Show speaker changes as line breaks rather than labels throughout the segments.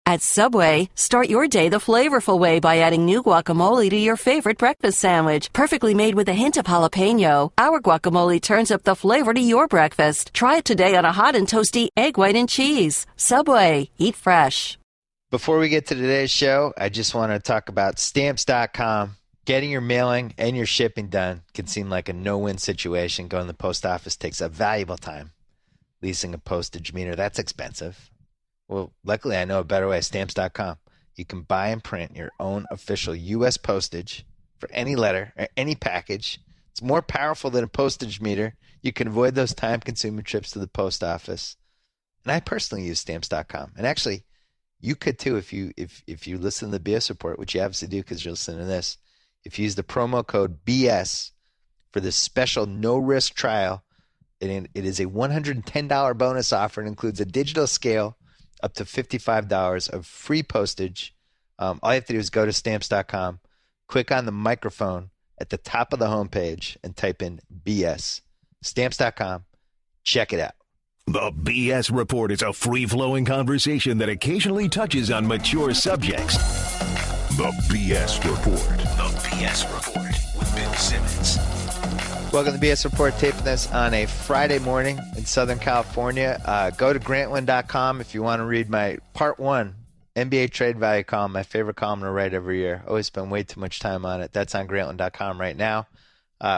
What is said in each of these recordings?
At Subway, start your day the flavorful way by adding new guacamole to your favorite breakfast sandwich. Perfectly made with a hint of jalapeno, our guacamole turns up the flavor to your breakfast. Try it today on a hot and toasty egg white and cheese. Subway, eat fresh.
Before we get to today's show, I just want to talk about Stamps.com. Getting your mailing and your shipping done can seem like a no-win situation. Going to the post office takes a valuable time. Leasing a postage meter, that's expensive. Well, luckily I know a better way, Stamps.com. You can buy and print your own official U.S. postage for any letter or any package. It's more powerful than a postage meter. You can avoid those time-consuming trips to the post office. And I personally use Stamps.com. And actually, you could too if you listen to the BS report, which you obviously do because you're listening to this. If you use the promo code BS for this special no-risk trial, it is a $110 bonus offer. It includes a digital scale, up to $55 of free postage. All you have to do is go to Stamps.com, click on the microphone at the top of the homepage, and type in BS. Stamps.com. Check it out.
The BS Report is a free-flowing conversation that occasionally touches on mature subjects. The BS Report. The BS Report with Bill Simmons.
Welcome to the BS Report, taping this on a Friday morning in Southern California. Go to Grantland.com if you want to read my Part 1 NBA Trade Value column, my favorite column to write every year. Always spend way too much time on it. That's on Grantland.com right now.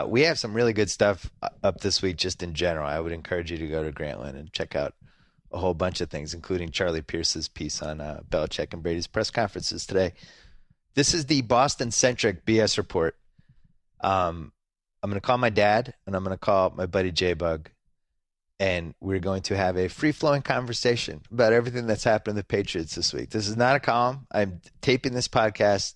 We have some really good stuff up this week just in general. I would encourage you to go to Grantland and check out a whole bunch of things, including Charlie Pierce's piece on Belichick and Brady's press conferences today. This is the Boston-centric BS Report. I'm going to call my dad, and I'm going to call my buddy J-Bug, and we're going to have a free-flowing conversation about everything that's happened to the Patriots this week. This is not a column. I'm taping this podcast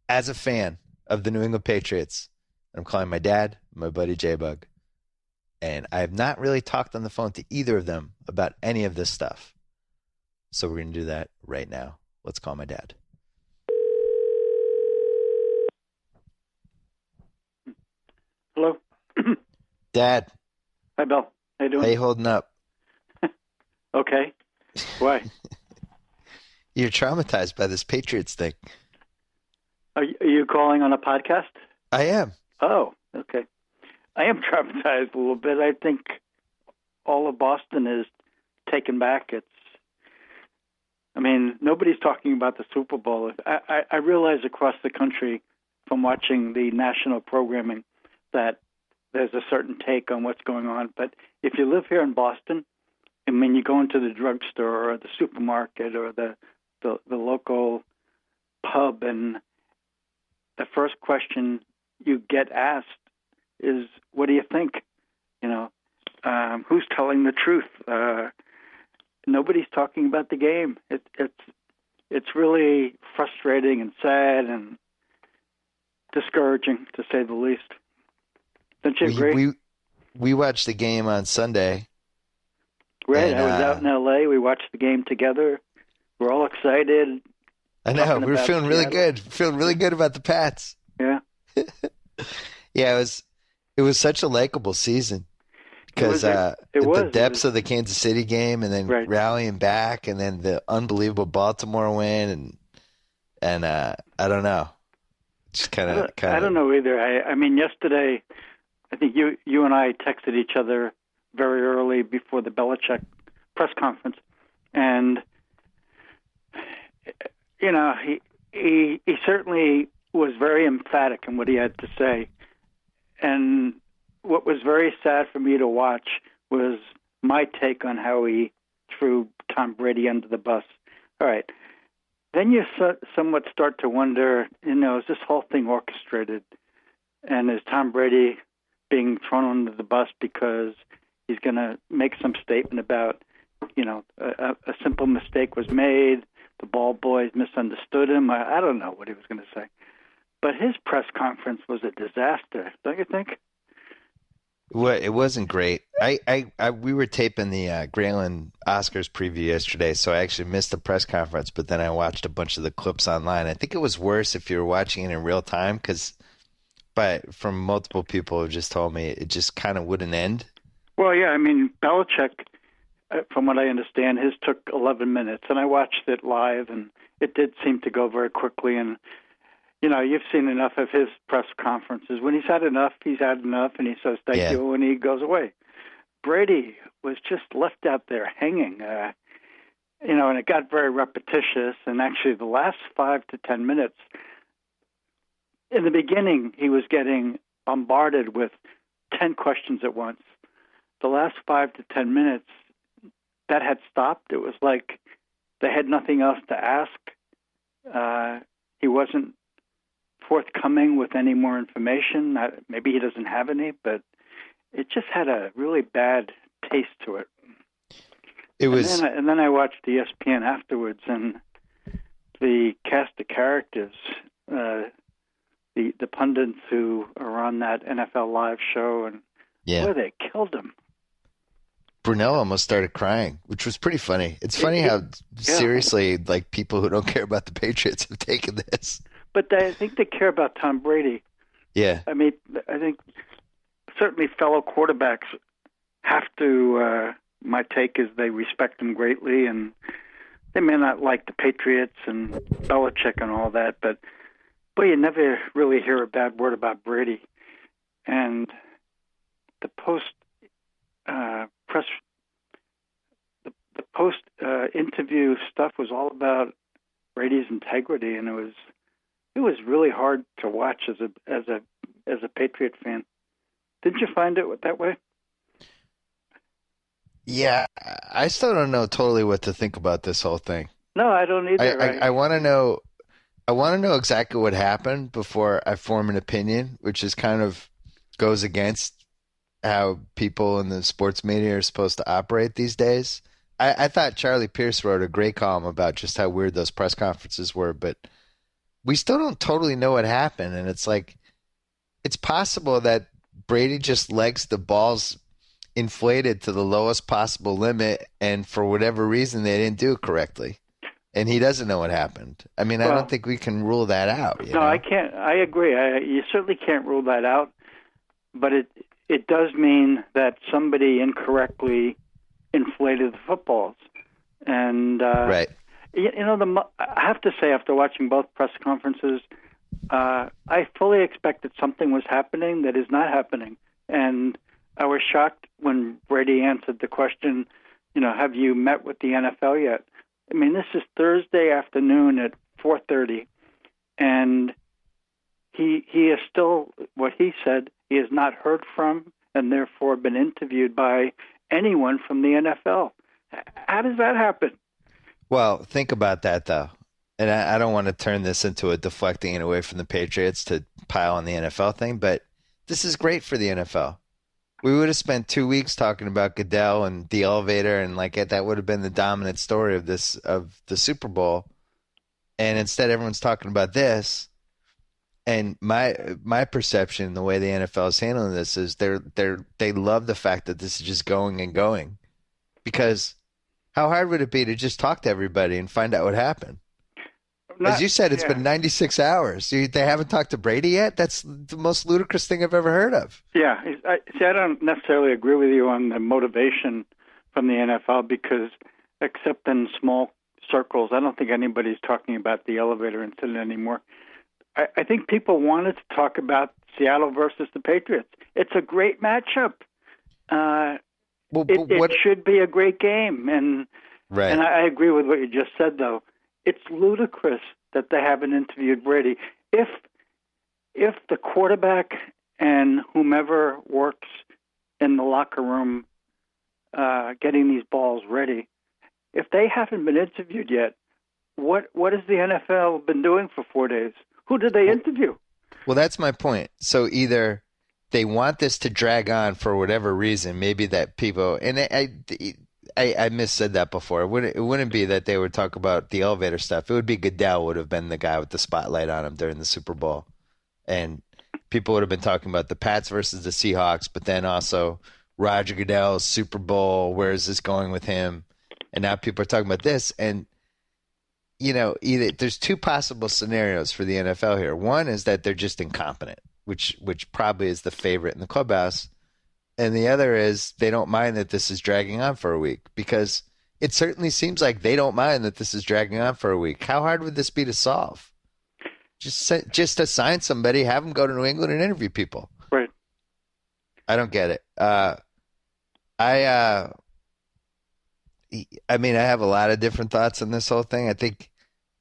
as a fan of the New England Patriots. I'm calling my dad, my buddy J-Bug, and I have not really talked on the phone to either of them about any of this stuff. So we're going to do that right now. Let's call my dad.
Hello.
Dad.
Hi, Bill. How you doing?
How you holding up?
Okay. Why?
You're traumatized by this Patriots thing.
Are you calling on a podcast?
I am.
Oh, okay. I am traumatized a little bit. I think all of Boston is taken back. Nobody's talking about the Super Bowl. I realize across the country from watching the national programming that there's a certain take on what's going on. But if you live here in Boston, you go into the drugstore or the supermarket or the local pub, and the first question you get asked is, what do you think? Who's telling the truth? Nobody's talking about the game. It's really frustrating and sad and discouraging, to say the least. Don't you agree?
We watched the game on Sunday.
Right.
And,
I was out in L.A. We watched the game together. We're all excited.
I know. We were feeling really good. Feeling really good about the Pats.
Yeah.
Yeah, it was such a likable season because the depths of the Kansas City game, and then rallying back, and then the unbelievable Baltimore win, and I don't know. Just kind of.
I don't know either. Yesterday, I think you and I texted each other very early before the Belichick press conference, and he certainly was very emphatic in what he had to say. And what was very sad for me to watch was my take on how he threw Tom Brady under the bus. All right. Then you somewhat start to wonder, is this whole thing orchestrated? And is Tom Brady being thrown under the bus because he's going to make some statement about, a simple mistake was made, the ball boys misunderstood him? I don't know what he was going to say. But his press conference was a disaster, don't you think?
Well, it wasn't great. We were taping the Grantland Oscars preview yesterday, so I actually missed the press conference, but then I watched a bunch of the clips online. I think it was worse if you were watching it in real time, but from multiple people who just told me it just kind of wouldn't end.
Well, yeah, Belichick, from what I understand, his took 11 minutes, and I watched it live, and it did seem to go very quickly. And you've seen enough of his press conferences. When he's had enough, and he says thank you, and he goes away. Brady was just left out there hanging, and it got very repetitious. And actually, the last 5 to 10 minutes, in the beginning, he was getting bombarded with 10 questions at once. The last 5 to 10 minutes, that had stopped. It was like they had nothing else to ask. He wasn't forthcoming with any more information. Maybe he doesn't have any, but it just had a really bad taste to it. And then I watched ESPN afterwards, and the cast of characters, the pundits who are on that NFL Live show, and boy, they killed him.
Brunell almost started crying, which was pretty funny. It's funny how seriously people who don't care about the Patriots have taken this.
But I think they care about Tom Brady.
Yeah.
I mean, I think certainly fellow quarterbacks have to, my take is they respect him greatly, and they may not like the Patriots and Belichick and all that, but boy, you never really hear a bad word about Brady. And the post interview stuff was all about Brady's integrity, and it was really hard to watch as a Patriot fan. Didn't you find it that way?
Yeah, I still don't know totally what to think about this whole thing.
No, I don't either.
I want to know. I want to know exactly what happened before I form an opinion, which is kind of goes against how people in the sports media are supposed to operate these days. I thought Charlie Pierce wrote a great column about just how weird those press conferences were, but we still don't totally know what happened. And it's like, it's possible that Brady just legs the balls inflated to the lowest possible limit, and for whatever reason, they didn't do it correctly. And he doesn't know what happened. I mean, I don't think we can rule that out. You know?
I can't. I agree. You certainly can't rule that out. But it does mean that somebody incorrectly inflated the footballs. And
right.
I have to say, after watching both press conferences, I fully expected something was happening that is not happening. And I was shocked when Brady answered the question, have you met with the NFL yet? I mean, this is Thursday afternoon at 4:30, and he is still, what he said, he has not heard from and therefore been interviewed by anyone from the NFL. How does that happen?
Well, think about that, though. And I don't want to turn this into a deflecting it away from the Patriots to pile on the NFL thing, but this is great for the NFL. We would have spent 2 weeks talking about Goodell and the elevator, and that would have been the dominant story of the Super Bowl. And instead, everyone's talking about this. And my perception, the way the NFL is handling this, is they love the fact that this is just going and going. Because how hard would it be to just talk to everybody and find out what happened? As you said, it's been 96 hours. They haven't talked to Brady yet? That's the most ludicrous thing I've ever heard of.
Yeah. I don't necessarily agree with you on the motivation from the NFL because, except in small circles, I don't think anybody's talking about the elevator incident anymore. I think people wanted to talk about Seattle versus the Patriots. It's a great matchup. It should be a great game. And I agree with what you just said, though. It's ludicrous that they haven't interviewed Brady. If the quarterback and whomever works in the locker room getting these balls ready, if they haven't been interviewed yet, what has the NFL been doing for 4 days? Who did they interview?
Well, that's my point. So either they want this to drag on for whatever reason, maybe that people – and I missaid that before. It wouldn't be that they would talk about the elevator stuff. It would be Goodell would have been the guy with the spotlight on him during the Super Bowl. And people would have been talking about the Pats versus the Seahawks, but then also Roger Goodell's Super Bowl, where is this going with him? And now people are talking about this. And, there's two possible scenarios for the NFL here. One is that they're just incompetent, which probably is the favorite in the clubhouse. And the other is they don't mind that this is dragging on for a week, because it certainly seems like they don't mind that this is dragging on for a week. How hard would this be to solve? Just assign somebody, have them go to New England and interview people.
Right.
I don't get it. I mean, I have a lot of different thoughts on this whole thing. I think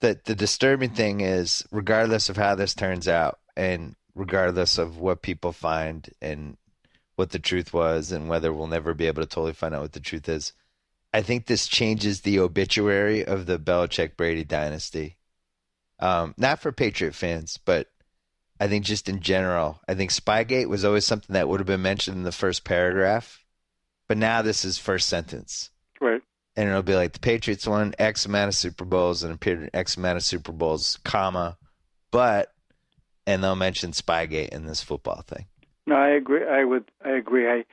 that the disturbing thing is, regardless of how this turns out, and regardless of what people find and what the truth was, and whether we'll never be able to totally find out what the truth is, I think this changes the obituary of the Belichick-Brady dynasty. Not for Patriot fans, but I think just in general. I think Spygate was always something that would have been mentioned in the first paragraph, but now this is first sentence.
Right.
And it'll be like, the Patriots won X amount of Super Bowls and appeared in X amount of Super Bowls, comma, but, and they'll mention Spygate in this football thing.
No, I agree. I agree.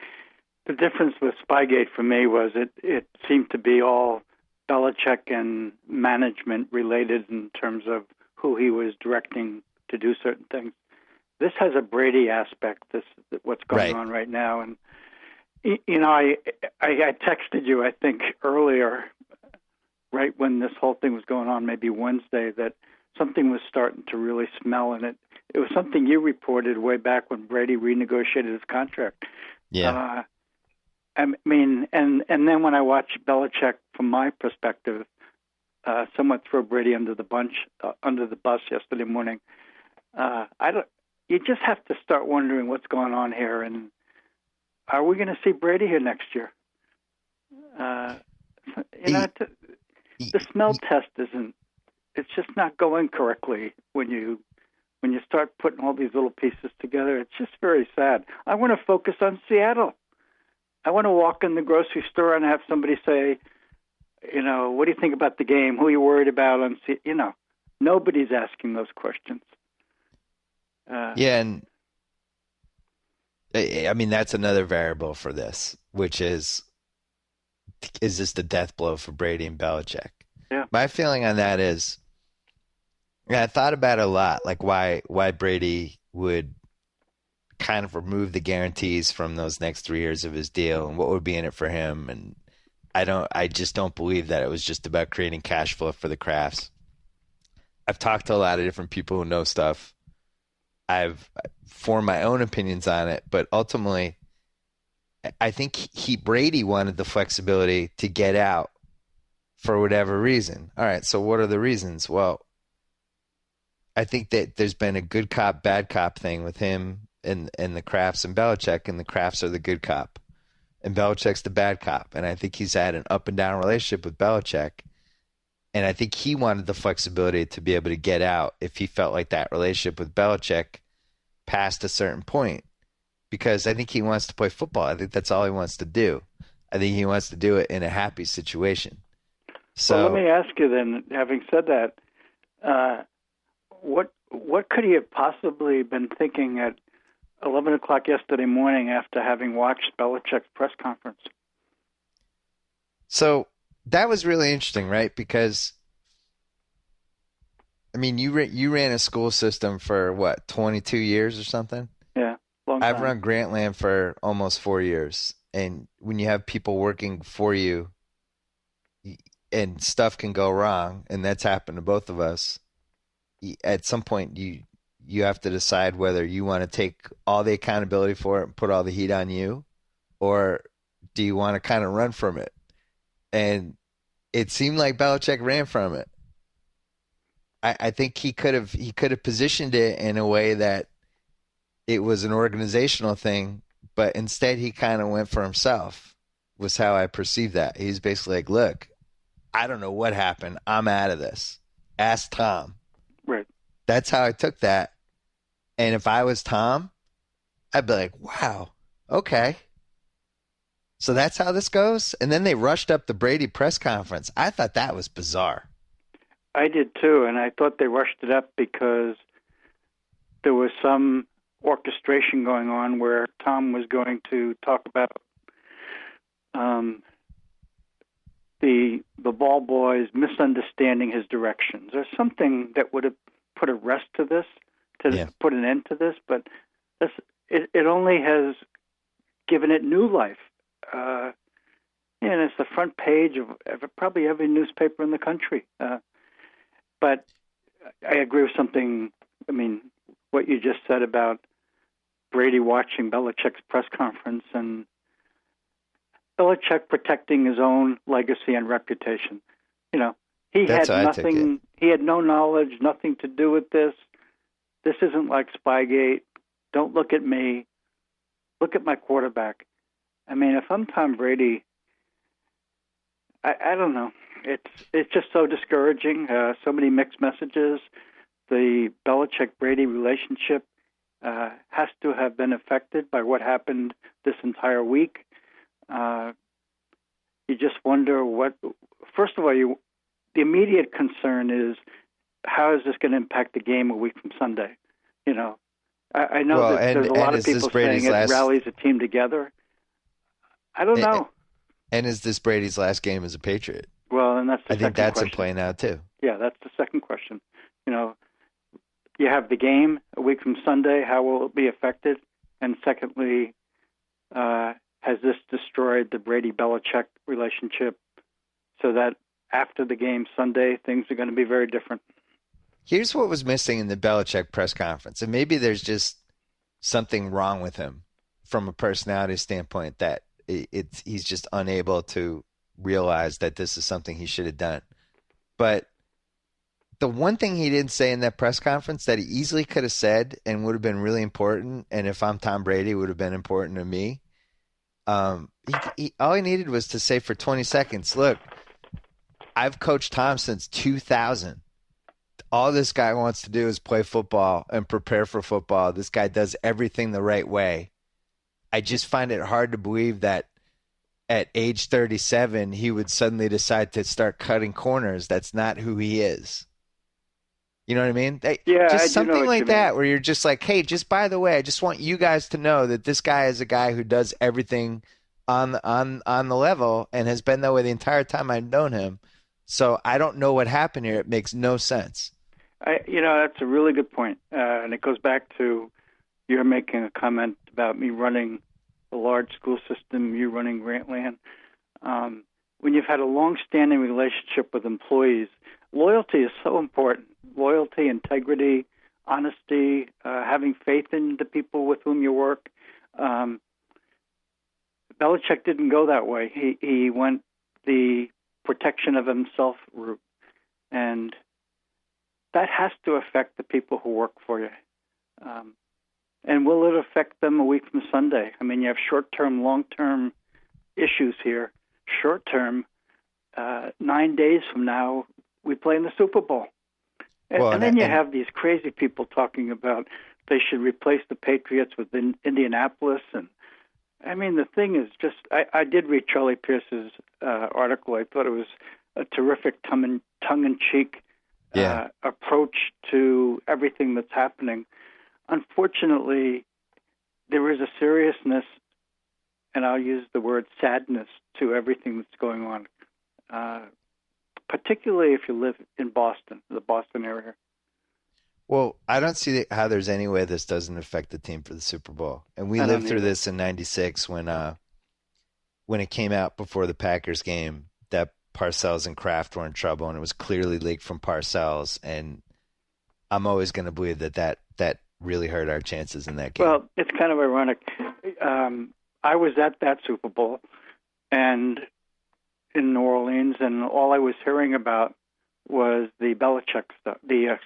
The difference with Spygate for me was it seemed to be all Belichick and management related in terms of who he was directing to do certain things. This has a Brady aspect. What's going on right now, and I texted you, I think, earlier, right when this whole thing was going on, maybe Wednesday, that something was starting to really smell, and it was something you reported way back when Brady renegotiated his contract.
Yeah.
I mean, and then when I watched Belichick, from my perspective, somewhat throw Brady under the bus yesterday morning, you just have to start wondering what's going on here, and are we going to see Brady here next year? The smell test it's just not going correctly when you start putting all these little pieces together. It's just very sad. I want to focus on Seattle. I want to walk in the grocery store and have somebody say, what do you think about the game? Who are you worried about? Nobody's asking those questions.
Yeah, and I mean, that's another variable for this, which is this the death blow for Brady and Belichick?
Yeah.
My feeling on that is, I thought about it a lot, like why Brady would kind of remove the guarantees from those next 3 years of his deal, and what would be in it for him. And I just don't believe that it was just about creating cash flow for the Crafts. I've talked to a lot of different people who know stuff. I've formed my own opinions on it, but ultimately, I think Brady wanted the flexibility to get out for whatever reason. All right, so what are the reasons? Well, I think that there's been a good cop, bad cop thing with him and the Crafts and Belichick, and the Crafts are the good cop, and Belichick's the bad cop. And I think he's had an up and down relationship with Belichick, and I think he wanted the flexibility to be able to get out if he felt like that relationship with Belichick past a certain point, because I think he wants to play football. I think that's all he wants to do. I think he wants to do it in a happy situation. So,
well, let me ask you then, having said that, what could he have possibly been thinking at 11 o'clock yesterday morning after having watched Belichick's press conference?
So that was really interesting, right? Because, I mean, you ran a school system for, what, 22 years or something?
Yeah, long time.
I've run Grantland for almost 4 years. And when you have people working for you and stuff can go wrong, and that's happened to both of us, at some point you have to decide whether you want to take all the accountability for it and put all the heat on you, or do you want to kind of run from it? And it seemed like Belichick ran from it. I think he could have positioned it in a way that it was an organizational thing, but instead he kind of went for himself, was how I perceived that. He's basically like, look, I don't know what happened. I'm out of this. Ask Tom.
Right.
That's how I took that. And if I was Tom, I'd be like, wow, okay. So that's how this goes? And then they rushed up the Brady press conference. I thought that was bizarre.
I did too, and I thought they rushed it up because there was some orchestration going on where Tom was going to talk about the ball boys misunderstanding his directions, or something that would have put a rest to this, put an end to this. But it only has given it new life. And it's the front page of probably every newspaper in the country. But I agree with something, what you just said about Brady watching Belichick's press conference and Belichick protecting his own legacy and reputation. He
That's
had
how I took
nothing, he had no knowledge, nothing to do with this. This isn't like Spygate. Don't look at me. Look at my quarterback. If I'm Tom Brady, I don't know. It's just so discouraging. So many mixed messages. The Belichick-Brady relationship has to have been affected by what happened this entire week. You just wonder what. First of all, the immediate concern is how is this going to impact the game a week from Sunday? I know that there's a lot of people saying it rallies a team together. I don't know.
And is this Brady's last game as a Patriot?
Well, and that's the
I think
second
that's
question.
in play now too.
Yeah, that's the second question. You have the game a week from Sunday. How will it be affected? And secondly, has this destroyed the Brady-Belichick relationship so that after the game Sunday, things are going to be very different?
Here's what was missing in the Belichick press conference, and maybe there's just something wrong with him from a personality standpoint that he's just unable to realize that this is something he should have done. But the one thing he didn't say in that press conference that he easily could have said and would have been really important, and if I'm Tom Brady, would have been important to me, all he needed was to say for 20 seconds, look, I've coached Tom since 2000. All this guy wants to do is play football and prepare for football. This guy does everything the right way. I just find it hard to believe that at age 37, he would suddenly decide to start cutting corners. That's not who he is. You know what I mean? Just something like that where you're just like, hey, just by the way, I just want you guys to know that this guy is a guy who does everything on the level and has been that way the entire time I've known him. So I don't know what happened here. It makes no sense.
That's a really good point. And it goes back to you're making a comment about me running a large school system, you running Grantland. When you've had a long-standing relationship with employees, loyalty is so important. Loyalty, integrity, honesty, having faith in the people with whom you work. Belichick didn't go that way. He went the protection of himself route. And that has to affect the people who work for you. And will it affect them a week from Sunday? You have short-term, long-term issues here. Short-term, 9 days from now, we play in the Super Bowl. And then you have these crazy people talking about they should replace the Patriots with Indianapolis. And the thing is just, I did read Charlie Pierce's article. I thought it was a terrific tongue-in-cheek approach to everything that's happening. Unfortunately, there is a seriousness, and I'll use the word sadness, to everything that's going on, particularly if you live in Boston, the Boston area.
Well, I don't see how there's any way this doesn't affect the team for the Super Bowl. And we lived through this in '96 when it came out before the Packers game that Parcells and Kraft were in trouble, and it was clearly leaked from Parcells. And I'm always going to believe that really hurt our chances in that game.
Well, it's kind of ironic. I was at that Super Bowl and in New Orleans, and all I was hearing about was the Belichick stuff, the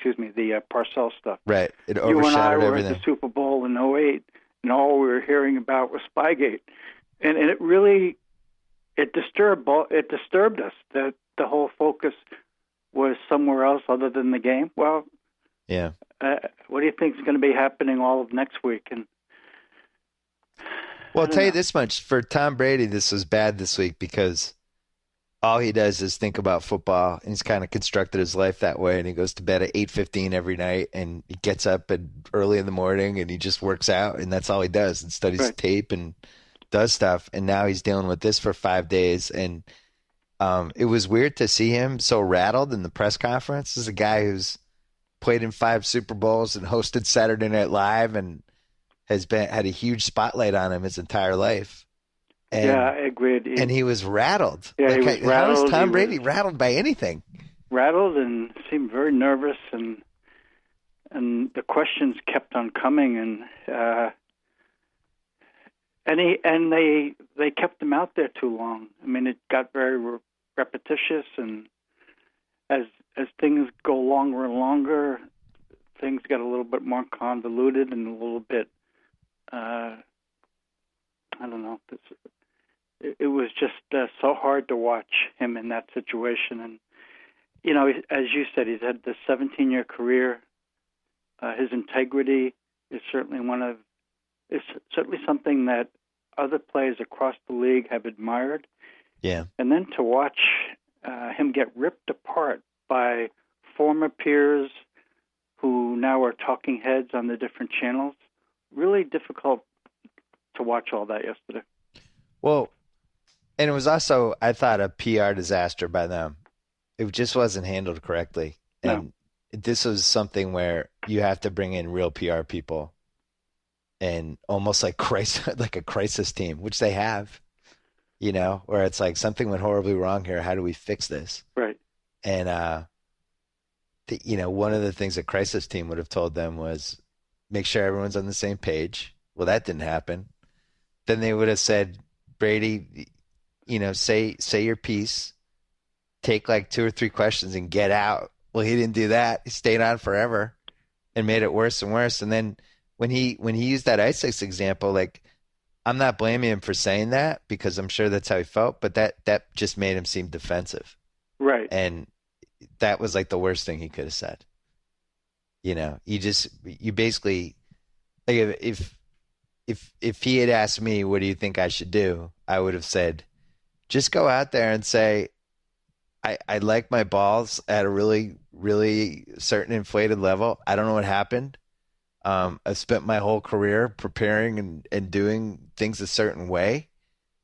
Parcells stuff.
Right. It overshadowed
everything. You and I were
everything.
at the Super Bowl in '08, and all we were hearing about was Spygate. And it really disturbed us that the whole focus was somewhere else other than the game. Well,
yeah.
What do you think is going to be happening all of next week? And
I'll tell you this much. For Tom Brady, this was bad this week because all he does is think about football, and he's kind of constructed his life that way, and he goes to bed at 8:15 every night, and he gets up early in the morning, and he just works out, and that's all he does, and studies tape and does stuff. And now he's dealing with this for 5 days, and it was weird to see him so rattled in the press conference. This is a guy who's played in 5 Super Bowls and hosted Saturday Night Live and had a huge spotlight on him his entire life. And,
yeah, I agreed.
And he was rattled.
Yeah, he was rattled.
How is Tom Brady rattled by anything?
Rattled and seemed very nervous, and the questions kept on coming, and they kept him out there too long. I mean, it got very repetitious, and as things go longer and longer, things get a little bit more convoluted and a little bit, I don't know. It was just so hard to watch him in that situation. And, you know, as you said, he's had this 17-year career. His integrity is certainly something that other players across the league have admired.
Yeah.
And then to watch him get ripped apart by former peers who now are talking heads on the different channels, really difficult to watch all that yesterday.
Well, and it was also, I thought, a PR disaster by them. It just wasn't handled correctly. And this was something where you have to bring in real PR people and almost like like a crisis team, which they have, you know, where it's like something went horribly wrong here. How do we fix this?
Right.
And, you know, one of the things a crisis team would have told them was make sure everyone's on the same page. Well, that didn't happen. Then they would have said, Brady, you know, say your piece, take like 2 or 3 questions and get out. Well, he didn't do that. He stayed on forever and made it worse and worse. And then when he used that ISIS example, like, I'm not blaming him for saying that because I'm sure that's how he felt, but that just made him seem defensive.
Right.
And that was like the worst thing he could have said. You know, you basically, like, if he had asked me, what do you think I should do? I would have said, just go out there and say, I like my balls at a really, really certain inflated level. I don't know what happened. I've spent my whole career preparing and doing things a certain way.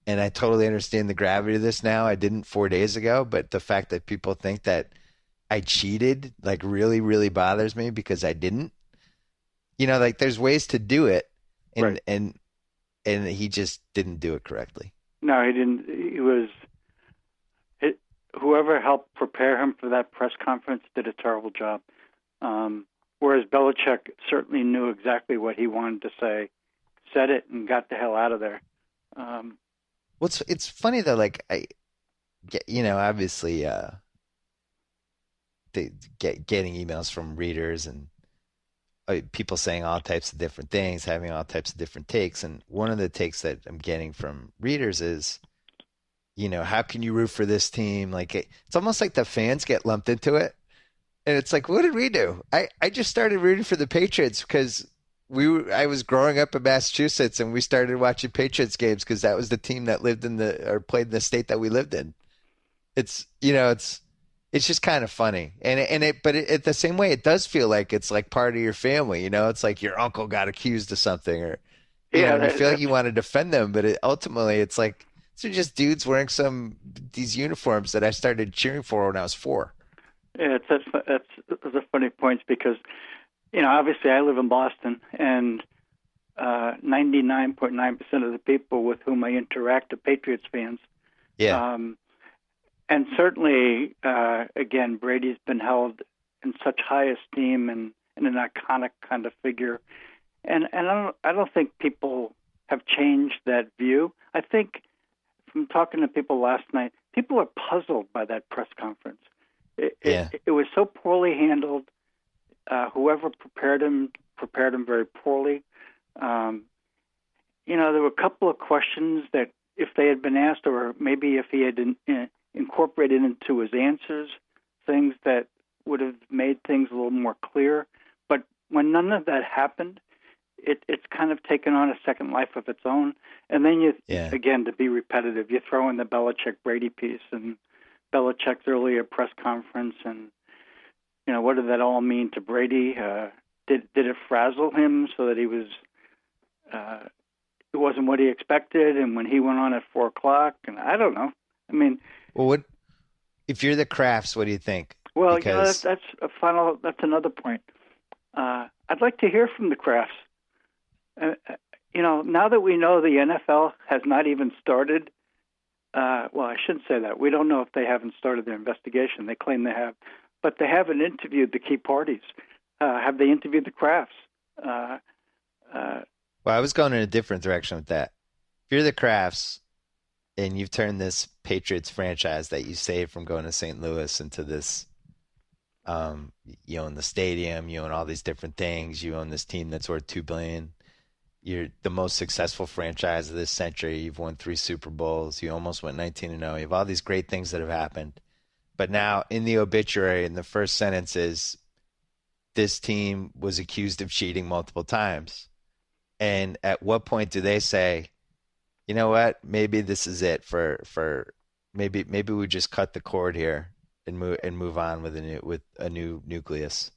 And I totally understand the gravity of this now. I didn't 4 days ago, but the fact that people think that I cheated, like, really, really bothers me because I didn't. You know, like, there's ways to do it. And,
right.
and he just didn't do it correctly.
No, he didn't. Whoever helped prepare him for that press conference did a terrible job. Whereas Belichick certainly knew exactly what he wanted to say, said it, and got the hell out of there.
It's funny though, like, you know, obviously, getting emails from readers and people saying all types of different things, having all types of different takes. And one of the takes that I'm getting from readers is, you know, how can you root for this team? Like, it's almost like the fans get lumped into it. And it's like, what did we do? I just started rooting for the Patriots because I was growing up in Massachusetts and we started watching Patriots games because that was the team that lived played in the state that we lived in. It's, you know, it's just kind of funny. But at the same way, it does feel like it's like part of your family, you know, it's like your uncle got accused of something, or, you know, you feel like you want to defend them, but ultimately it's like, these are just dudes wearing these uniforms that I started cheering for when I was 4.
Yeah, that's a funny point because, you know, obviously I live in Boston, and 99.9% of the people with whom I interact are Patriots fans.
Yeah.
And certainly, again, Brady's been held in such high esteem and an iconic kind of figure. And I don't think people have changed that view. I think from talking to people last night, people are puzzled by that press conference. It was so poorly handled. Whoever prepared him very poorly. You know, there were a couple of questions that if they had been asked, or maybe if he had incorporated into his answers, things that would have made things a little more clear. But when none of that happened, it's kind of taken on a second life of its own. And then again, to be repetitive, you throw in the Belichick-Brady piece and Belichick's earlier press conference, and, you know, what did that all mean to Brady? Did it frazzle him so that he was it wasn't what he expected, and when he went on at 4:00, and I don't know. I mean,
well, if you're the Crafts, what do you think?
Well, because... you know, that's another point. I'd like to hear from the Crafts. Now that we know the NFL has not even started, well, I shouldn't say that. We don't know if they haven't started their investigation. They claim they have, but they haven't interviewed the key parties. Have they interviewed the Crafts?
Well, I was going in a different direction with that. If you're the Crafts and you've turned this Patriots franchise that you saved from going to St. Louis into this, you own the stadium, you own all these different things, you own this team that's worth $2 billion. You're the most successful franchise of this century. You've won 3 Super Bowls. You almost went 19-0. You have all these great things that have happened. But now in the obituary, in the first sentence is, this team was accused of cheating multiple times. And at what point do they say, you know what, maybe this is it for maybe we just cut the cord here and move on with a new nucleus?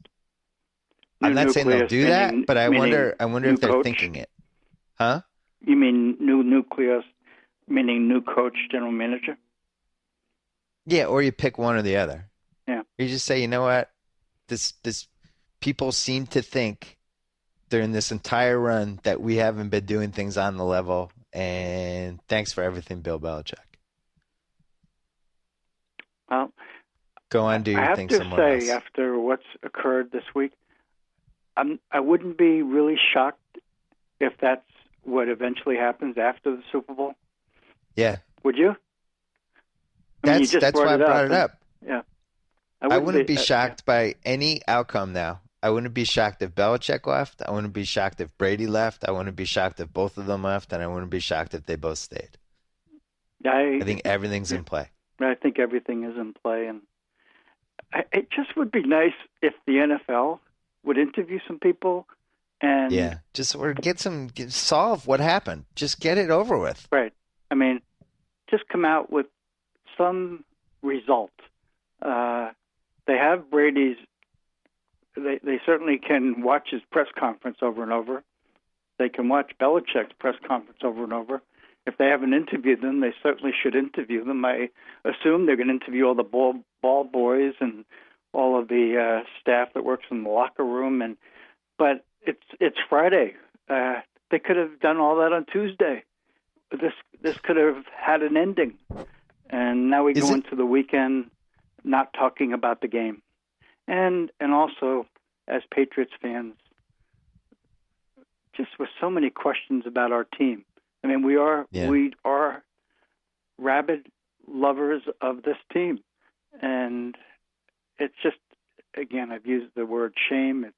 I'm not saying they'll do that, but I wonder if they're
coach?
thinking it. Huh?
You mean new nucleus, meaning new coach, general manager?
Yeah, or you pick one or the other.
Yeah.
You just say, you know what, this people seem to think during this entire run that we haven't been doing things on the level, and thanks for everything, Bill Belichick.
Well,
go on, do your thing somewhere else.
I have to say, after what's occurred this week, I wouldn't be really shocked if that's what eventually happens after the Super Bowl.
Yeah.
Would you?
That's why I brought it up.
Yeah.
I wouldn't be shocked by any outcome now. I wouldn't be shocked if Belichick left. I wouldn't be shocked if Brady left. I wouldn't be shocked if both of them left. And I wouldn't be shocked if they both stayed. I think everything's in play.
I think everything is in play. And it just would be nice if the NFL would interview some people and solve what happened. Just get it over with. Right. I mean, just come out with some result. They have Brady's. They certainly can watch his press conference over and over. They can watch Belichick's press conference over and over. If they haven't interviewed them, they certainly should interview them. I assume they're going to interview all the ball boys and all of the staff that works in the locker room. But it's Friday. They could have done all that on Tuesday. This could have had an ending. And now we go into the weekend not talking about the game. And also, as Patriots fans, just with so many questions about our team. I mean, we are rabid lovers of this team, and it's just, again, I've used the word shame.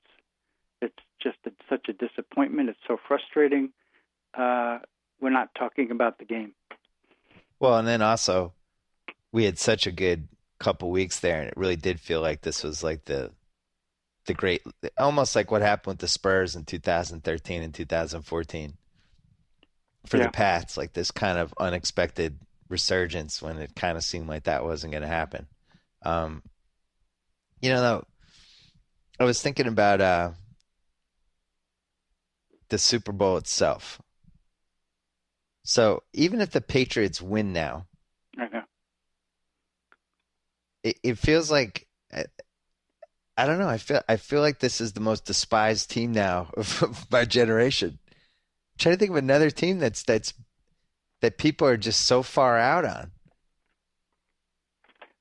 It's just such a disappointment. It's so frustrating. We're not talking about the game.
Well, and then also, we had such a good couple weeks there, and it really did feel like this was like the great, almost like what happened with the Spurs in 2013 and 2014 for the Pats, like this kind of unexpected resurgence when it kind of seemed like that wasn't going to happen. Though, I was thinking about the Super Bowl itself. So even if the Patriots win now, it feels like, I don't know. I feel like this is the most despised team now of my generation. I'm trying to think of another team that people are just so far out on.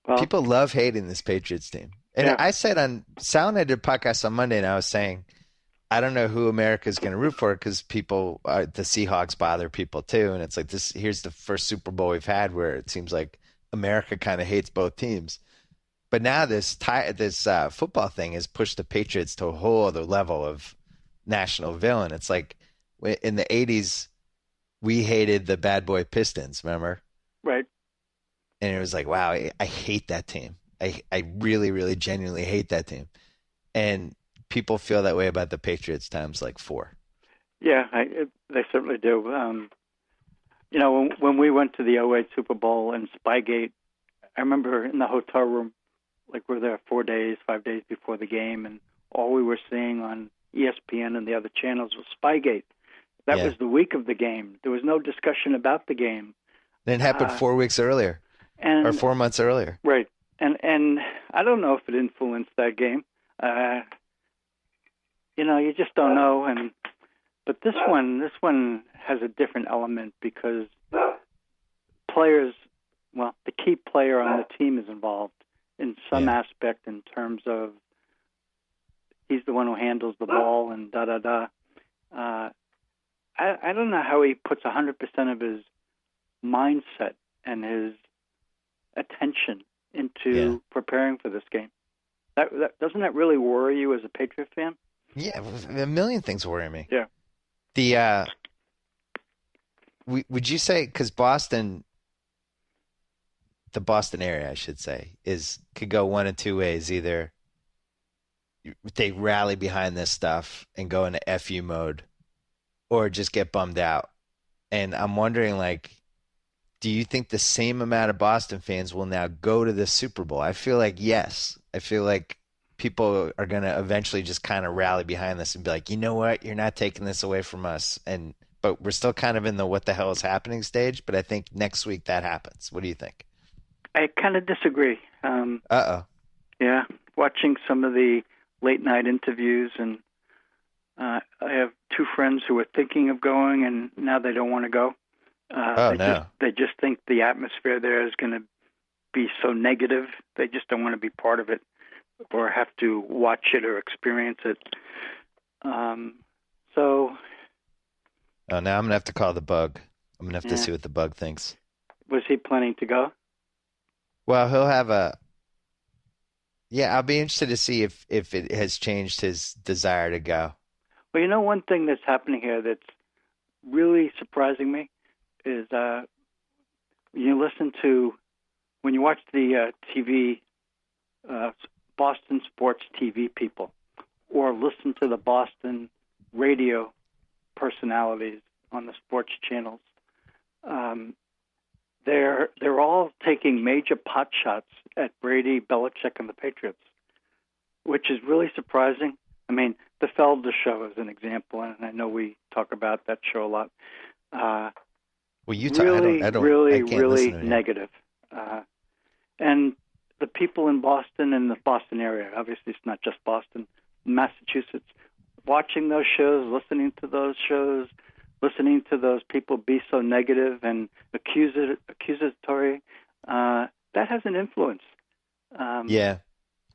Well, people love hating this Patriots team. And I said Sal and I did a podcast on Monday, and I was saying, I don't know who America's going to root for because the Seahawks bother people too. And it's like here's the first Super Bowl we've had where it seems like America kind of hates both teams. But now this football thing has pushed the Patriots to a whole other level of national villain. It's like in the 80s, we hated the bad boy Pistons, remember?
Right.
And it was like, wow, I hate that team. I really, really genuinely hate that team. And people feel that way about the Patriots times like 4. Yeah,
they certainly do. When we went to the 2008 Super Bowl and Spygate, I remember in the hotel room, like we're there 5 days before the game, and all we were seeing on ESPN and the other channels was Spygate. That was the week of the game. There was no discussion about the game.
It happened 4 weeks earlier, or 4 months earlier.
Right. And I don't know if it influenced that game. You just don't know. And But this one has a different element because players, well, the key player on the team is involved in some aspect in terms of he's the one who handles the ball and da-da-da. I don't know how he puts 100% of his mindset and his attention into preparing for this game. That doesn't that really worry you as a Patriot fan?
Yeah, a million things worry me.
Yeah.
Would you say, because Boston, the Boston area, I should say, could go one of two ways. Either they rally behind this stuff and go into FU mode, or just get bummed out. And I'm wondering, do you think the same amount of Boston fans will now go to the Super Bowl? I feel like yes. I feel like people are going to eventually just kind of rally behind this and be like, you know what, you're not taking this away from us. But we're still kind of in the what the hell is happening stage. But I think next week that happens. What do you think?
I kind of disagree. Yeah, watching some of the late night interviews, and I have two friends who are thinking of going, and now they don't want to go. They just think the atmosphere there is going to be so negative. They just don't want to be part of it or have to watch it or experience it.
Oh, now I'm going to have to call the Bug. I'm going to have to see what the Bug thinks.
Was he planning to go?
Well, he'll have I'll be interested to see if it has changed his desire to go.
Well, one thing that's happening here that's really surprising me is when you watch the TV, Boston sports TV people, or listen to the Boston radio personalities on the sports channels, they're all taking major pot shots at Brady, Belichick, and the Patriots, which is really surprising. I mean, the Felder Show is an example, and I know we talk about that show a lot.
Well, you talk. I don't.
Really negative. And the people in Boston and the Boston area, obviously it's not just Boston, Massachusetts, watching those shows, listening to those shows, listening to those people be so negative and accusatory, that has an influence.
Yeah.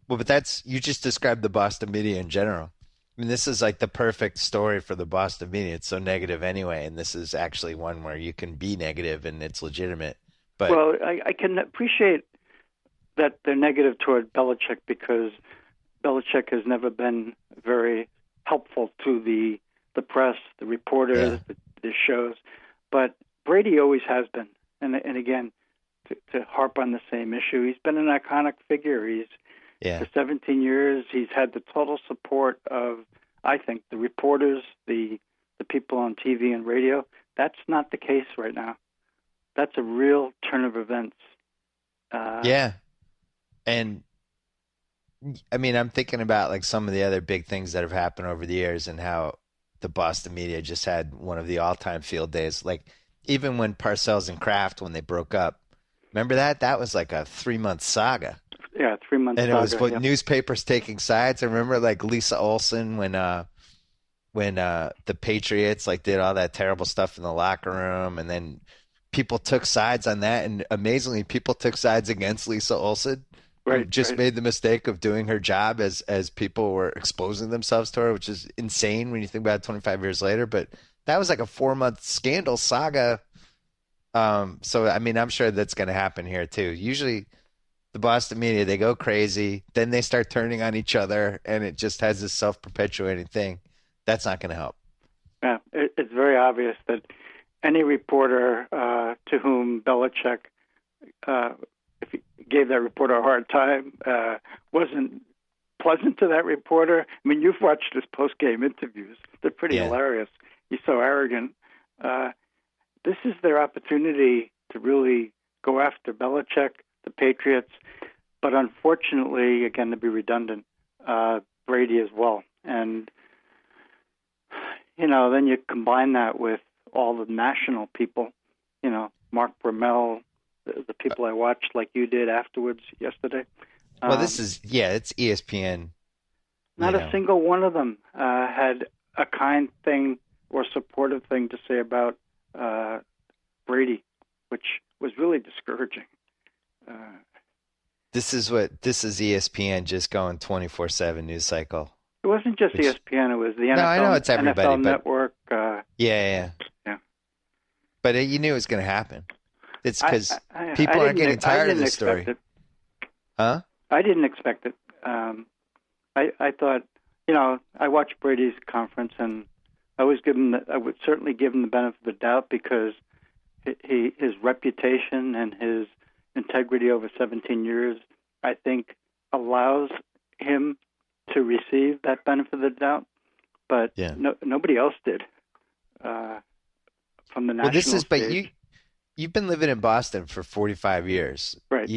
Well, but you just described the Boston media in general. I mean, this is like the perfect story for the Boston media. It's so negative anyway, and this is actually one where you can be negative and it's legitimate. But
well, I can appreciate that they're negative toward Belichick because Belichick has never been very helpful to the press, the reporters, the shows. But Brady always has been. And again, to harp on the same issue, he's been an iconic figure. For 17 years, he's had the total support of, I think, the reporters, the people on TV and radio. That's not the case right now. That's a real turn of events.
And I mean, I'm thinking about like some of the other big things that have happened over the years and how the Boston media just had one of the all-time field days. Like even when Parcells and Kraft, when they broke up, remember that? That was like a 3-month saga.
Yeah, 3 months.
And it was newspapers taking sides. I remember like Lisa Olson when the Patriots like did all that terrible stuff in the locker room, and then people took sides on that, and amazingly, people took sides against Lisa Olson, who just made the mistake of doing her job as people were exposing themselves to her, which is insane when you think about it 25 years later. But that was like a 4-month scandal saga. So I mean, I'm sure that's going to happen here too. Usually the Boston media, they go crazy, then they start turning on each other, and it just has this self-perpetuating thing. That's not going to help.
Yeah, it's very obvious that any reporter to whom Belichick, if he gave that reporter a hard time, wasn't pleasant to that reporter. I mean, you've watched his post-game interviews. They're pretty hilarious. He's so arrogant. This is their opportunity to really go after Belichick, the Patriots, but unfortunately, again, to be redundant, Brady as well. And, then you combine that with all the national people, Mark Brumell, the people I watched like you did afterwards yesterday.
Well, it's ESPN.
Not a single one of them had a kind thing or supportive thing to say about Brady, which was really discouraging.
This is ESPN just going 24/7 news cycle.
It wasn't just ESPN; it was the NFL.
No, I know it's everybody,
NFL Network.
Yeah. But you knew it was going to happen. It's because people
I
aren't getting tired of this story.
It.
Huh?
I didn't expect it. I thought, I watched Brady's conference, and I would certainly give him the benefit of the doubt because his reputation and his integrity over 17 years, I think, allows him to receive that benefit of the doubt. But nobody else did from the national stage.
But you've been living in Boston for 45 years.
Right.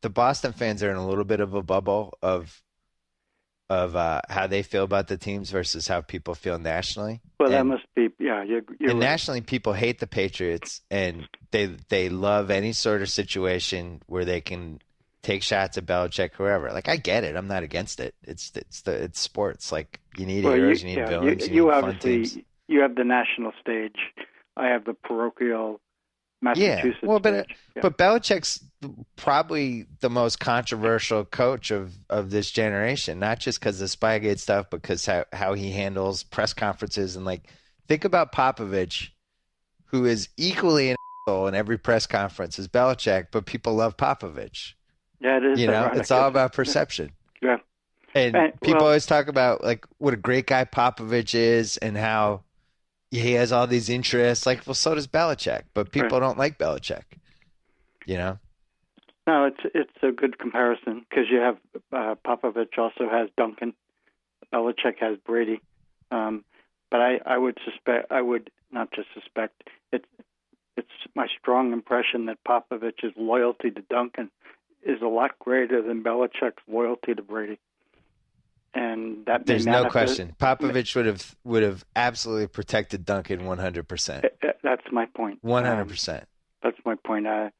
The Boston fans are in a little bit of a bubble of how they feel about the teams versus how people feel nationally.
Well, that must be, you're
and
right.
Nationally, people hate the Patriots, and they love any sort of situation where they can take shots at Belichick, whoever. Like, I get it. I'm not against it. It's sports. Like, you need heroes, you need villains, you need fun teams.
You have the national stage. I have the parochial Massachusetts stage.
But Belichick's probably the most controversial coach of this generation, not just because of Spygate stuff, but because how he handles press conferences. And, like, think about Popovich, who is equally an asshole in every press conference as Belichick, but people love Popovich.
Yeah, it is.
It's all about perception.
Yeah.
And people always talk about, like, what a great guy Popovich is and how he has all these interests. Like, well, so does Belichick, but people don't like Belichick.
No, it's a good comparison because you have Popovich also has Duncan, Belichick has Brady, but I would not just suspect. It's my strong impression that Popovich's loyalty to Duncan is a lot greater than Belichick's loyalty to Brady. And that
there's no question. Popovich would have absolutely protected Duncan 100%.
That's my point.
100%.
That's my point. I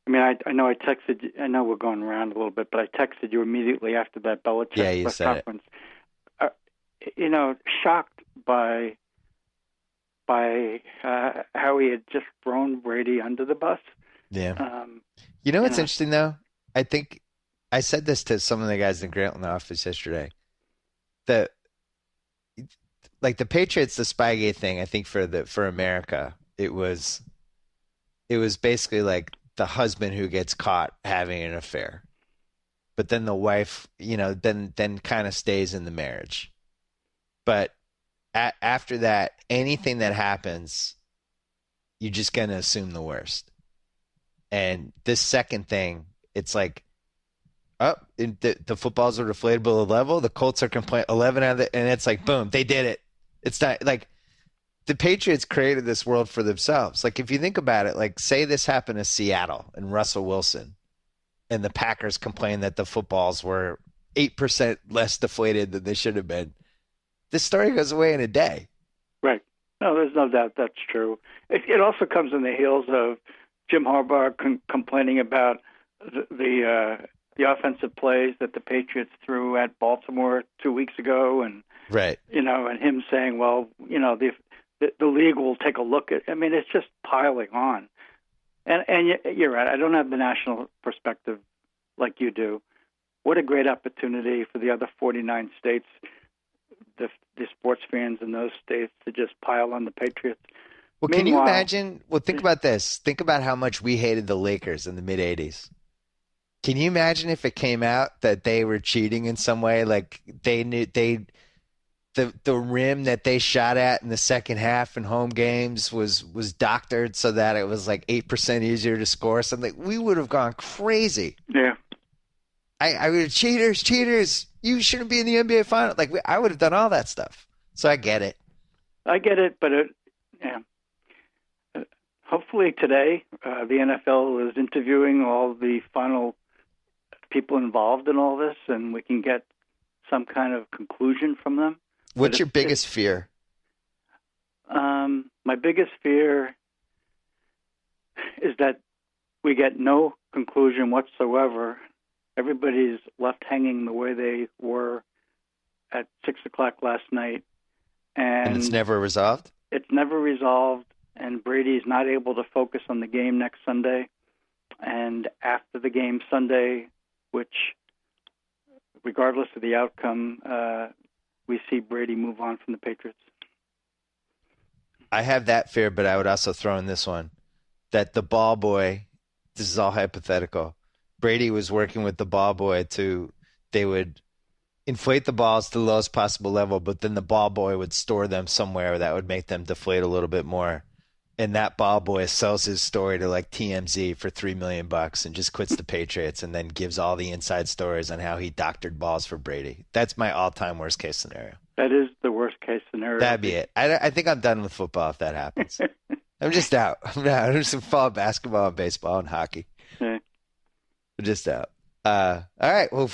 know I texted you. I know we're going around a little bit, but I texted you immediately after that Belichick press conference. Shocked by how he had just thrown Brady under the bus.
Yeah. What's interesting though? I think I said this to some of the guys in the Grantland office yesterday. That, like, the Patriots, the Spygate thing, I think for America, it was basically like the husband who gets caught having an affair, but then the wife, then kind of stays in the marriage. But after that, anything that happens, you're just gonna assume the worst. And this second thing, it's like, the footballs are deflatable level. The Colts are 11 out of it, and it's like, boom, they did it. It's not like the Patriots created this world for themselves. Like, if you think about it, like, say this happened to Seattle and Russell Wilson, and the Packers complained that the footballs were 8% less deflated than they should have been. This story goes away in a day.
Right. No, there's no doubt that's true. It also comes in the heels of Jim Harbaugh complaining about the offensive plays that the Patriots threw at Baltimore 2 weeks ago, and and him saying, well, the league will take a look at. I mean, it's just piling on, and you're right. I don't have the national perspective like you do. What a great opportunity for the other 49 states, the sports fans in those states, to just pile on the Patriots.
Well, can you imagine? Well, think about this. Think about how much we hated the Lakers in the mid '80s. Can you imagine if it came out that they were cheating in some way? Like, they knew the rim that they shot at in the second half in home games was doctored so that it was like 8% easier to score something. We would have gone crazy.
Yeah.
I would have, cheaters. You shouldn't be in the NBA final. Like, I would have done all that stuff. So I get it.
But hopefully today the NFL is interviewing all the final people involved in all this, and we can get some kind of conclusion from them.
What's your biggest fear?
My biggest fear is that we get no conclusion whatsoever. Everybody's left hanging the way they were at 6:00 last night,
And it's never resolved?
It's never resolved, and Brady's not able to focus on the game next Sunday. And after the game Sunday, which, regardless of the outcome, we see Brady move on from the Patriots.
I have that fear, but I would also throw in this one, that the ball boy, this is all hypothetical, Brady was working with the ball boy they would inflate the balls to the lowest possible level, but then the ball boy would store them somewhere that would make them deflate a little bit more. And that ball boy sells his story to like TMZ for $3 million and just quits the Patriots and then gives all the inside stories on how he doctored balls for Brady. That's my all-time worst case scenario.
That is the worst case scenario.
That'd be it. I think I'm done with football if that happens. I'm just out. I'm just follow basketball and baseball and hockey.
Yeah.
I'm just out. All right. Well,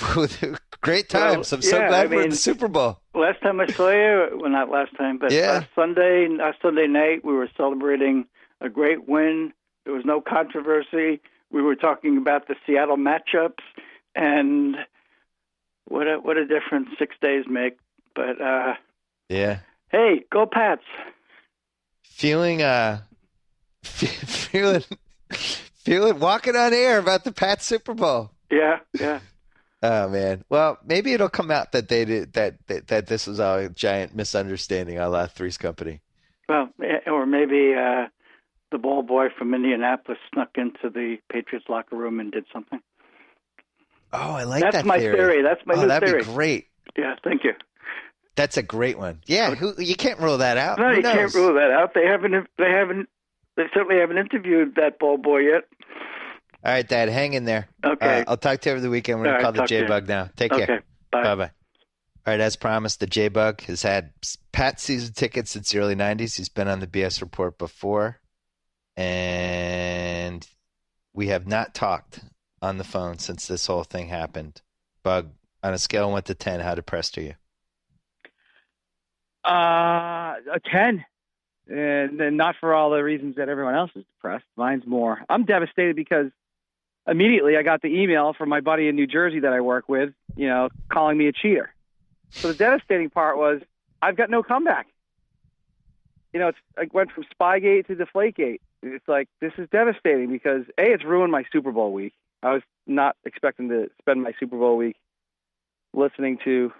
great times. I'm so glad we're in the Super Bowl.
Last time I saw you, well, not last time, but Sunday night, we were celebrating a great win. There was no controversy. We were talking about the Seattle matchups, and what a difference 6 days make. But
yeah.
Hey, go Pats!
Feeling walking on air about the Pats Super Bowl.
Yeah.
Oh man. Well, maybe it'll come out that they did that this was all a giant misunderstanding a la Three's Company.
Well, or maybe the ball boy from Indianapolis snuck into the Patriots locker room and did something.
Oh, I like that theory.
That's my theory. That's my new theory.
That'd be great.
Yeah, thank you.
That's a great one. Yeah, you can't rule that out.
No, you can't rule that out. They certainly haven't interviewed that ball boy yet.
All right, Dad, hang in there.
Okay.
I'll talk to you over the weekend. We're going to call the J-Bug now. Take care.
Okay, bye.
Bye-bye. All right, as promised, the J-Bug has had Pat season tickets since the early 90s. He's been on the BS Report before, and we have not talked on the phone since this whole thing happened. Bug, on a scale of 1 to 10, how depressed are you?
A 10. And not for all the reasons that everyone else is depressed. Mine's more. I'm devastated because immediately I got the email from my buddy in New Jersey that I work with, calling me a cheater. So the devastating part was I've got no comeback. I went from Spygate to Deflategate. It's like, this is devastating because, A, it's ruined my Super Bowl week. I was not expecting to spend my Super Bowl week listening to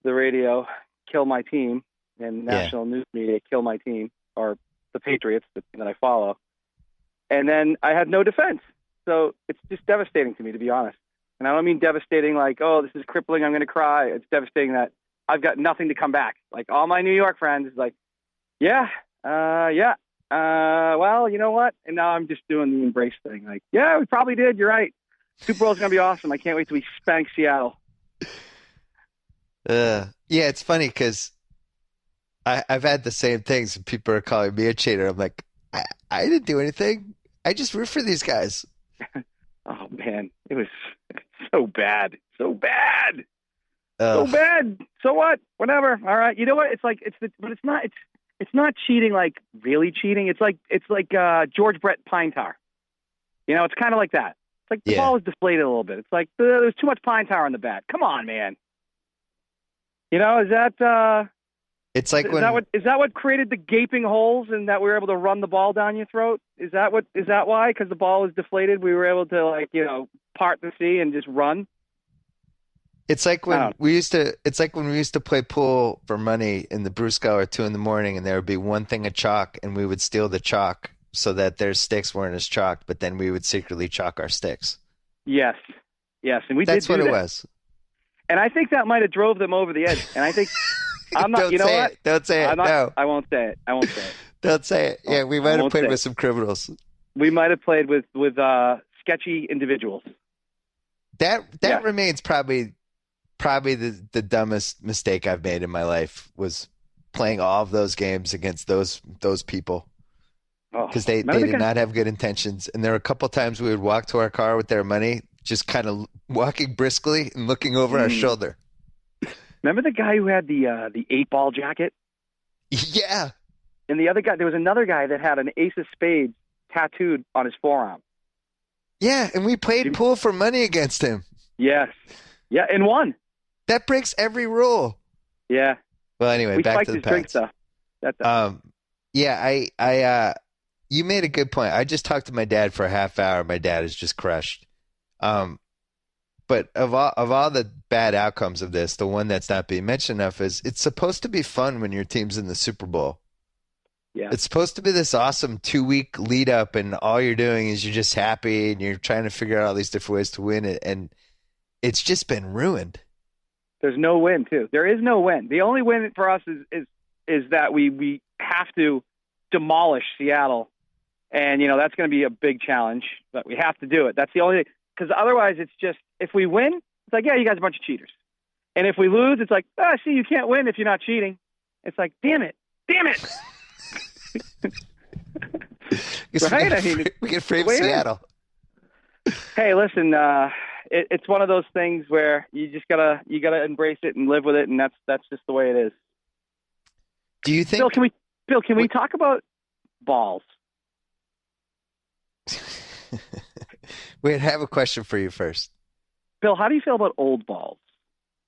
the radio kill my team and national news media kill my team, or the Patriots, the team that I follow. And then I had no defense. So it's just devastating to me, to be honest. And I don't mean devastating like, oh, this is crippling, I'm going to cry. It's devastating that I've got nothing to come back. Like all my New York friends, like, well, you know what? And now I'm just doing the embrace thing. Like, yeah, we probably did. You're right. Super Bowl's going to be awesome. I can't wait till we spank Seattle.
Yeah, it's funny because I've had the same things. And people are calling me a cheater. I'm like, I didn't do anything. I just root for these guys.
Oh man, it was so bad, so bad. So what? Whatever. All right. You know what? But it's not cheating like really cheating. It's like George Brett pine tar. It's kind of like that. It's like the ball is deflated a little bit. It's like there's too much pine tar on the bat. Come on, man. Is that?
It's like
is that what created the gaping holes and that we were able to run the ball down your throat? Is that why? Because the ball was deflated, we were able to part the sea and just run.
It's like when we used to play pool for money in the Brusco at 2 a.m, and there would be one thing of chalk, and we would steal the chalk so that their sticks weren't as chalked, but then we would secretly chalk our sticks.
Yes, and
that's what it was.
And I think that might have drove them over the edge. And I think I'm not. You know what?
Don't say it. No,
I won't say it.
Don't say it. Yeah, we might have played with some criminals.
We might have played with sketchy individuals.
That remains probably the dumbest mistake I've made in my life was playing all of those games against those people because they did not have good intentions. And there were a couple times we would walk to our car with their money, just kind of walking briskly and looking over our shoulder.
Remember the guy who had the 8-ball jacket?
Yeah.
And there was another guy that had an ace of spades tattooed on his forearm.
Yeah, and we played pool for money against him.
Yes. Yeah, and won.
That breaks every rule.
Yeah.
Well, anyway,
We
back
spiked
to the
his drink
Pats.
stuff. That's
Yeah, you made a good point. I just talked to my dad for a half hour. My dad is just crushed. But of all the bad outcomes of this, the one that's not being mentioned enough is it's supposed to be fun when your team's in the Super Bowl.
Yeah.
It's supposed to be this awesome 2-week lead up, and all you're doing is you're just happy and you're trying to figure out all these different ways to win it, and it's just been ruined.
There's no win, too. There is no win. The only win for us is that we have to demolish Seattle, and that's going to be a big challenge. But we have to do it. That's the only thing, because otherwise it's just if we win, it's like, yeah, you guys are a bunch of cheaters, and if we lose, it's like, see, you can't win if you're not cheating. It's like, damn it. Right?
We can frame Seattle.
Hey, listen, it's one of those things where you just gotta embrace it and live with it, and that's just the way it is.
Do you think,
Bill? Can we talk about balls?
Wait, I have a question for you first.
Bill, how do you feel about old balls?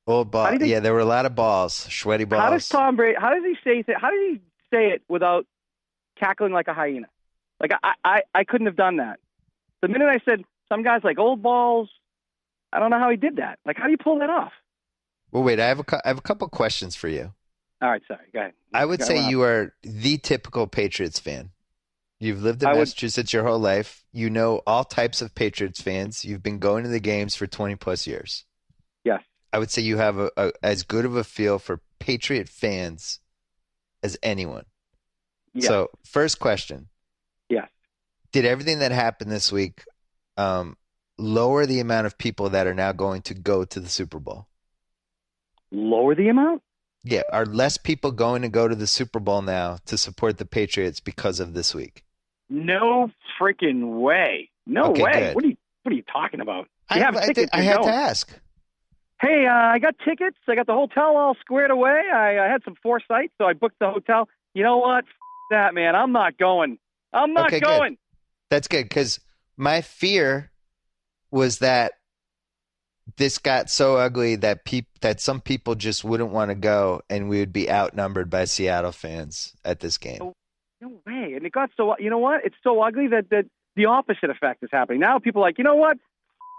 Old ball. Yeah, there were a lot of balls, sweaty balls.
How does Tom Brady? How does he say it without cackling like a hyena? Like I couldn't have done that. The minute I said some guys like old balls, I don't know how he did that. Like, how do you pull that off?
Well, wait, I have a couple questions for you.
All right, sorry. Go ahead.
I would say you are the typical Patriots fan. You've lived in Massachusetts your whole life. You know all types of Patriots fans. You've been going to the games for 20 plus years.
Yes.
I would say you have as good of a feel for Patriot fans as anyone. Yes. So, first question.
Yes.
Did everything that happened this week lower the amount of people that are now going to go to the Super Bowl?
Lower the amount?
Yeah. Are less people going to go to the Super Bowl now to support the Patriots because of this week?
No freaking way. No way.
Good.
What are you talking about?
I had to ask.
Hey, I got tickets. I got the hotel all squared away. I had some foresight, so I booked the hotel. You know what? That, man. I'm not going. I'm not going.
Good. That's good, because my fear was that this got so ugly that some people just wouldn't want to go, and we would be outnumbered by Seattle fans at this game.
No way. And it got so, you know what? It's so ugly that the opposite effect is happening. Now people are like, you know what? F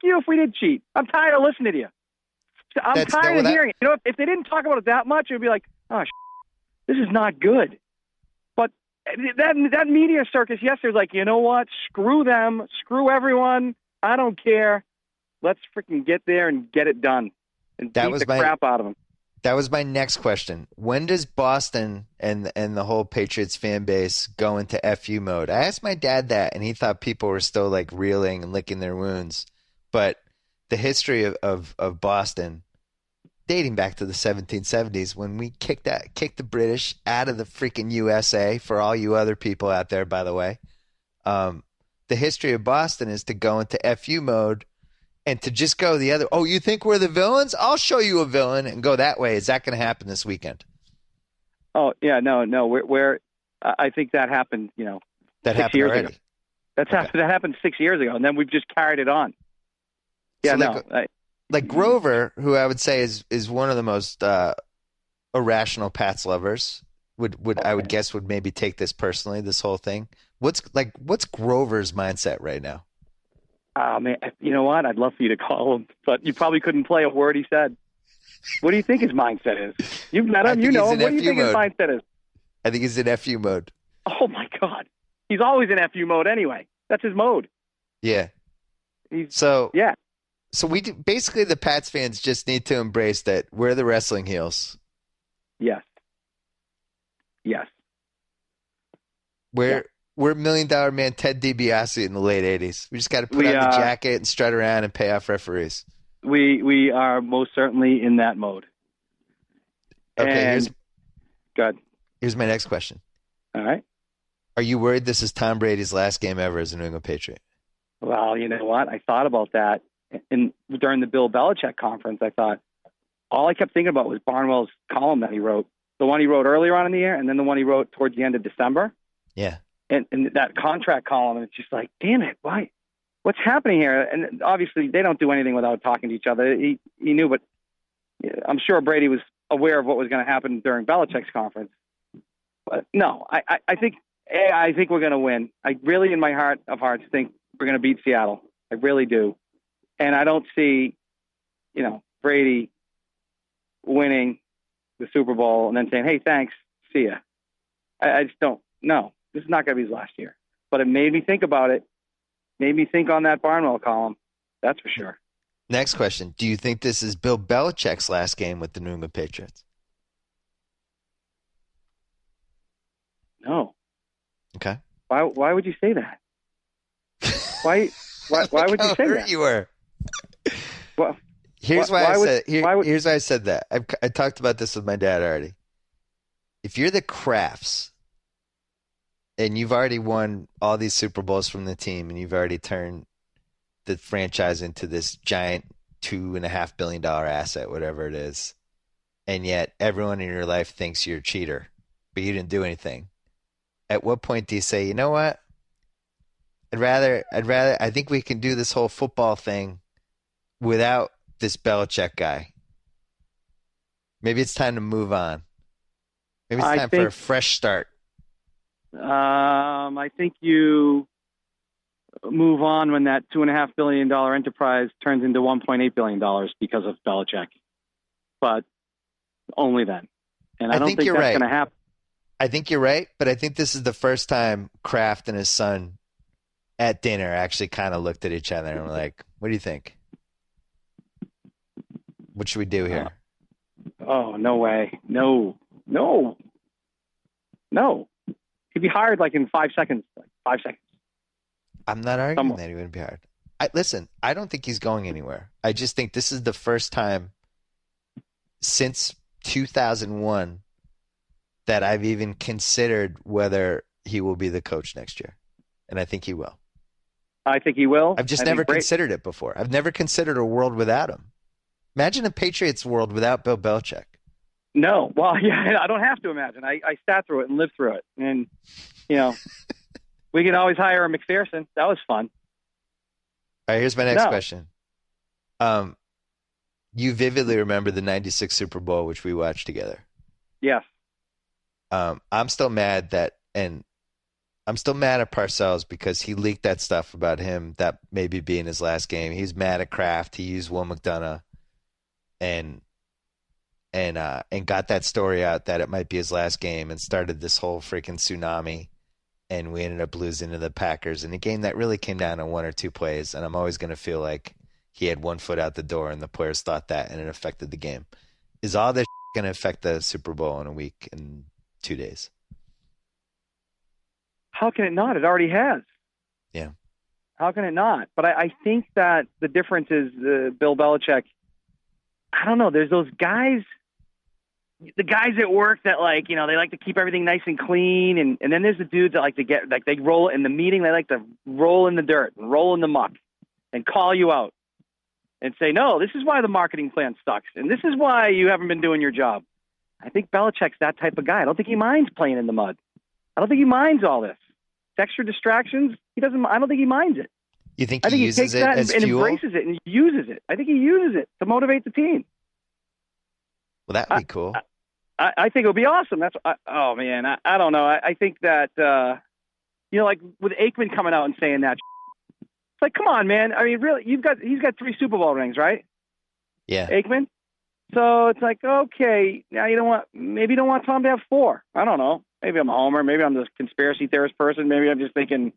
you if we did cheat. I'm tired of listening to you. I'm tired of hearing it. You know, if they didn't talk about it that much, it would be like, oh, this is not good. But that media circus yesterday was like, you know what? Screw them. Screw everyone. I don't care. Let's freaking get there and get it done and beat the crap out of them.
That was my next question. When does Boston and the whole Patriots fan base go into FU mode? I asked my dad that, and he thought people were still like reeling and licking their wounds. But the history of Boston, dating back to the 1770s, when we kicked the British out of the freaking USA, for all you other people out there, by the way, the history of Boston is to go into FU mode and to just go the other. Oh, you think we're the villains? I'll show you a villain and go that way. Is that going to happen this weekend?
Oh yeah, no. I think that happened.
That
6
happened
years
already.
Ago. That happened 6 years ago, and then we've just carried it on. Yeah,
so like Grover, who I would say is one of the most irrational Pats lovers, I would guess would maybe take this personally, this whole thing. What's Grover's mindset right now?
Man, you know what? I'd love for you to call him, but you probably couldn't play a word he said. What do you think his mindset is? You've met him, you know him. What do you think his mindset is?
I think he's in FU mode.
Oh my God, he's always in FU mode anyway. That's his mode.
Yeah. So we basically, the Pats fans just need to embrace that we're the wrestling heels.
Yes.
We're $1 Million Man Ted DiBiase in the late 80s. We just got to put on the jacket and strut around and pay off referees.
We are most certainly in that mode.
Okay, here's my next question.
All right.
Are you worried this is Tom Brady's last game ever as a New England Patriot?
Well, you know what? I thought about that. And during the Bill Belichick conference, I thought, all I kept thinking about was Barnwell's column that he wrote. The one he wrote earlier on in the year, and then the one he wrote towards the end of December.
Yeah.
And that contract column, it's just like, damn it, why? What's happening here? And obviously, they don't do anything without talking to each other. He knew, but I'm sure Brady was aware of what was going to happen during Belichick's conference. But no, I think we're going to win. I really, in my heart of hearts, think we're going to beat Seattle. I really do. And I don't see, Brady winning the Super Bowl and then saying, hey, thanks, see ya. I just don't. No, this is not going to be his last year. But it made me think about it. Made me think on that Barnwell column. That's for sure.
Next question. Do you think this is Bill Belichick's last game with the New England Patriots?
No.
Okay.
Why would you say that? Why would you say that?
You were.
Well,
here's why I said that. I talked about this with my dad already. If you're the Crafts and you've already won all these Super Bowls from the team and you've already turned the franchise into this giant $2.5 billion asset, whatever it is, and yet everyone in your life thinks you're a cheater, but you didn't do anything. At what point do you say, you know what? I think we can do this whole football thing without this Belichick guy. Maybe it's time to move on. Maybe it's time for a fresh start.
I think you move on when that $2.5 billion enterprise turns into $1.8 billion because of Belichick. But only then. And I don't think that's going to happen.
I think you're right, but I think this is the first time Kraft and his son at dinner actually kind of looked at each other and were like, what do you think? What should we do here?
Oh, no way. No. He'd be hired like in 5 seconds. 5 seconds.
I'm not arguing that he wouldn't be hired. Listen, I don't think he's going anywhere. I just think this is the first time since 2001 that I've even considered whether he will be the coach next year. And I think he will.
I think he will.
I've just never considered it before. I've never considered a world without him. Imagine a Patriots world without Bill Belichick.
No. Well, yeah, I don't have to imagine. I sat through it and lived through it. And, we can always hire a McPherson. That was fun.
All right, here's my next question. You vividly remember the 96 Super Bowl, which we watched together.
Yes.
I'm still mad at Parcells because he leaked that stuff about him that maybe being his last game. He's mad at Kraft. He used Will McDonough and got that story out that it might be his last game and started this whole freaking tsunami. And we ended up losing to the Packers in a game that really came down to one or two plays. And I'm always going to feel like he had 1 foot out the door and the players thought that and it affected the game. Is all this going to affect the Super Bowl in a week and 2 days?
How can it not? It already has.
Yeah.
How can it not? But I think that the difference is Bill Belichick. I don't know. There's those guys, the guys at work that they like to keep everything nice and clean. And then there's the dudes that like to get, they roll in the meeting. They like to roll in the dirt and roll in the muck and call you out and say, no, this is why the marketing plan sucks. And this is why you haven't been doing your job. I think Belichick's that type of guy. I don't think he minds playing in the mud. I don't think he minds all this. Extra distractions. I don't think he minds it.
You think he uses it as fuel?
Embraces it and uses it. I think he uses it to motivate the team.
Well, that'd be cool.
I think it would be awesome. Oh man, I don't know. I think that like with Aikman coming out and saying that, it's like, come on, man. I mean, really, he's got 3 Super Bowl rings, right?
Yeah.
Aikman. So it's like, okay, now maybe you don't want Tom to have 4. I don't know. Maybe I'm a homer. Maybe I'm this conspiracy theorist person. Maybe I'm just thinking,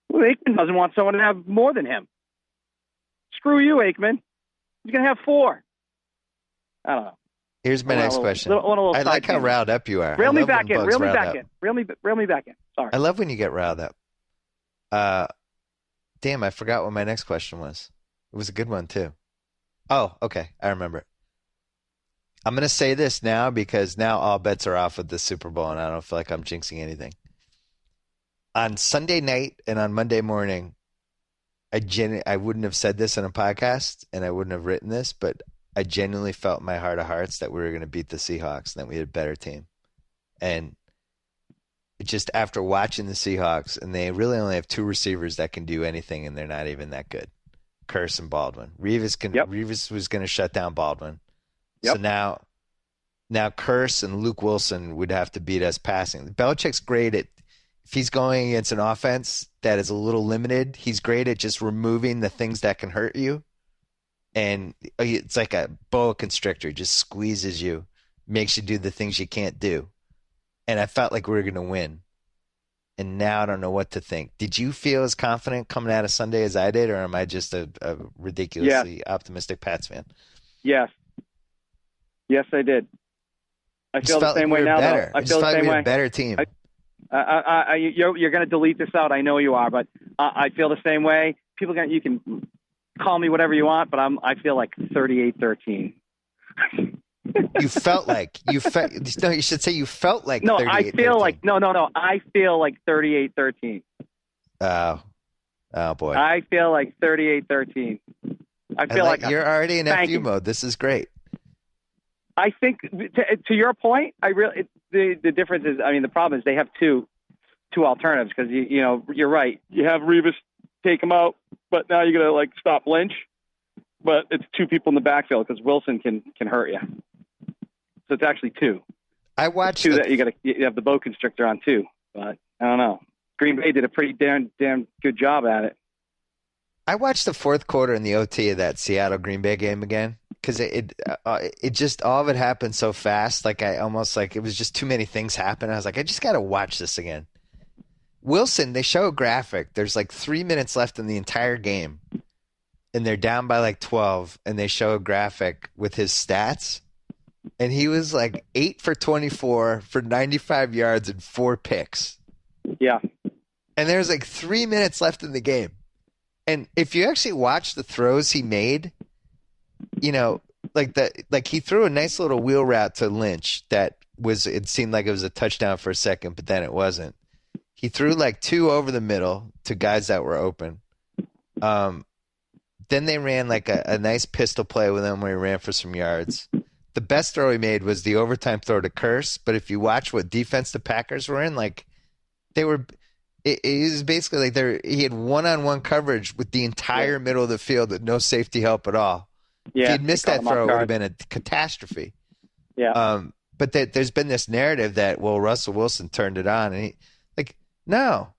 well, Aikman doesn't want someone to have more than him. Screw you, Aikman. He's going to have 4. I don't know.
Here's my next question. I like how riled up you are.
Reel me back in. Reel me back in. Sorry.
I love when you get riled up. Damn, I forgot what my next question was. It was a good one, too. Oh, okay. I remember it. I'm going to say this now because now all bets are off with the Super Bowl, and I don't feel like I'm jinxing anything. On Sunday night and on Monday morning, I wouldn't have said this in a podcast, and I wouldn't have written this, but I genuinely felt in my heart of hearts that we were going to beat the Seahawks and that we had a better team. And just after watching the Seahawks, and they really only have 2 receivers that can do anything, and they're not even that good. Curse and Baldwin. Revis was going to shut down Baldwin.
Yep.
So now Now, Curse and Luke Wilson would have to beat us passing. Belichick's great at, if he's going against an offense that is a little limited, he's great at just removing the things that can hurt you. And it's like a boa constrictor, just squeezes you, makes you do the things you can't do. And I felt like we were going to win. And now I don't know what to think. Did you feel as confident coming out of Sunday as I did, or am I just a ridiculously optimistic Pats fan?
Yes. Yes, I did. I feel the same way now, though. I feel the same way.
A better team.
You're going to delete this out. I know you are, but I feel the same way. You can call me whatever you want, but I feel like 38-13.
You should say you felt like 38-13.
No, I feel like I feel like 38-13.
Oh boy.
I feel like 38-13. I feel like
you're already in FU mode. This is great.
I think to your point, the difference is, I mean, the problem is they have two alternatives, because you're right. You have Revis take him out, but now you're gonna stop Lynch, but it's two people in the backfield because Wilson can hurt you. So it's actually two.
I watched
two that you have the boa constrictor on too, but I don't know. Green Bay did a pretty damn good job at it.
I watched the fourth quarter in the OT of that Seattle Green Bay game again, because it just, all of it happened so fast. Like it was just too many things happen. I was like, I just got to watch this again. Wilson, they show a graphic. There's 3 minutes left in the entire game, and they're down by 12, and they show a graphic with his stats, and he was 8 for 24 for 95 yards and 4 picks.
Yeah.
And there's 3 minutes left in the game. And if you actually watch the throws he made, he threw a nice little wheel route to Lynch it seemed like it was a touchdown for a second, but then it wasn't. He threw 2 over the middle to guys that were open. Then they ran a nice pistol play with him where he ran for some yards. The best throw he made was the overtime throw to Curse, but if you watch what defense the Packers were in, it was basically he had one-on-one coverage with the entire middle of the field with no safety help at all.
Yeah,
if he'd missed that throw, it would have been a catastrophe.
Yeah.
But there's been this narrative that, Russell Wilson turned it on, and no,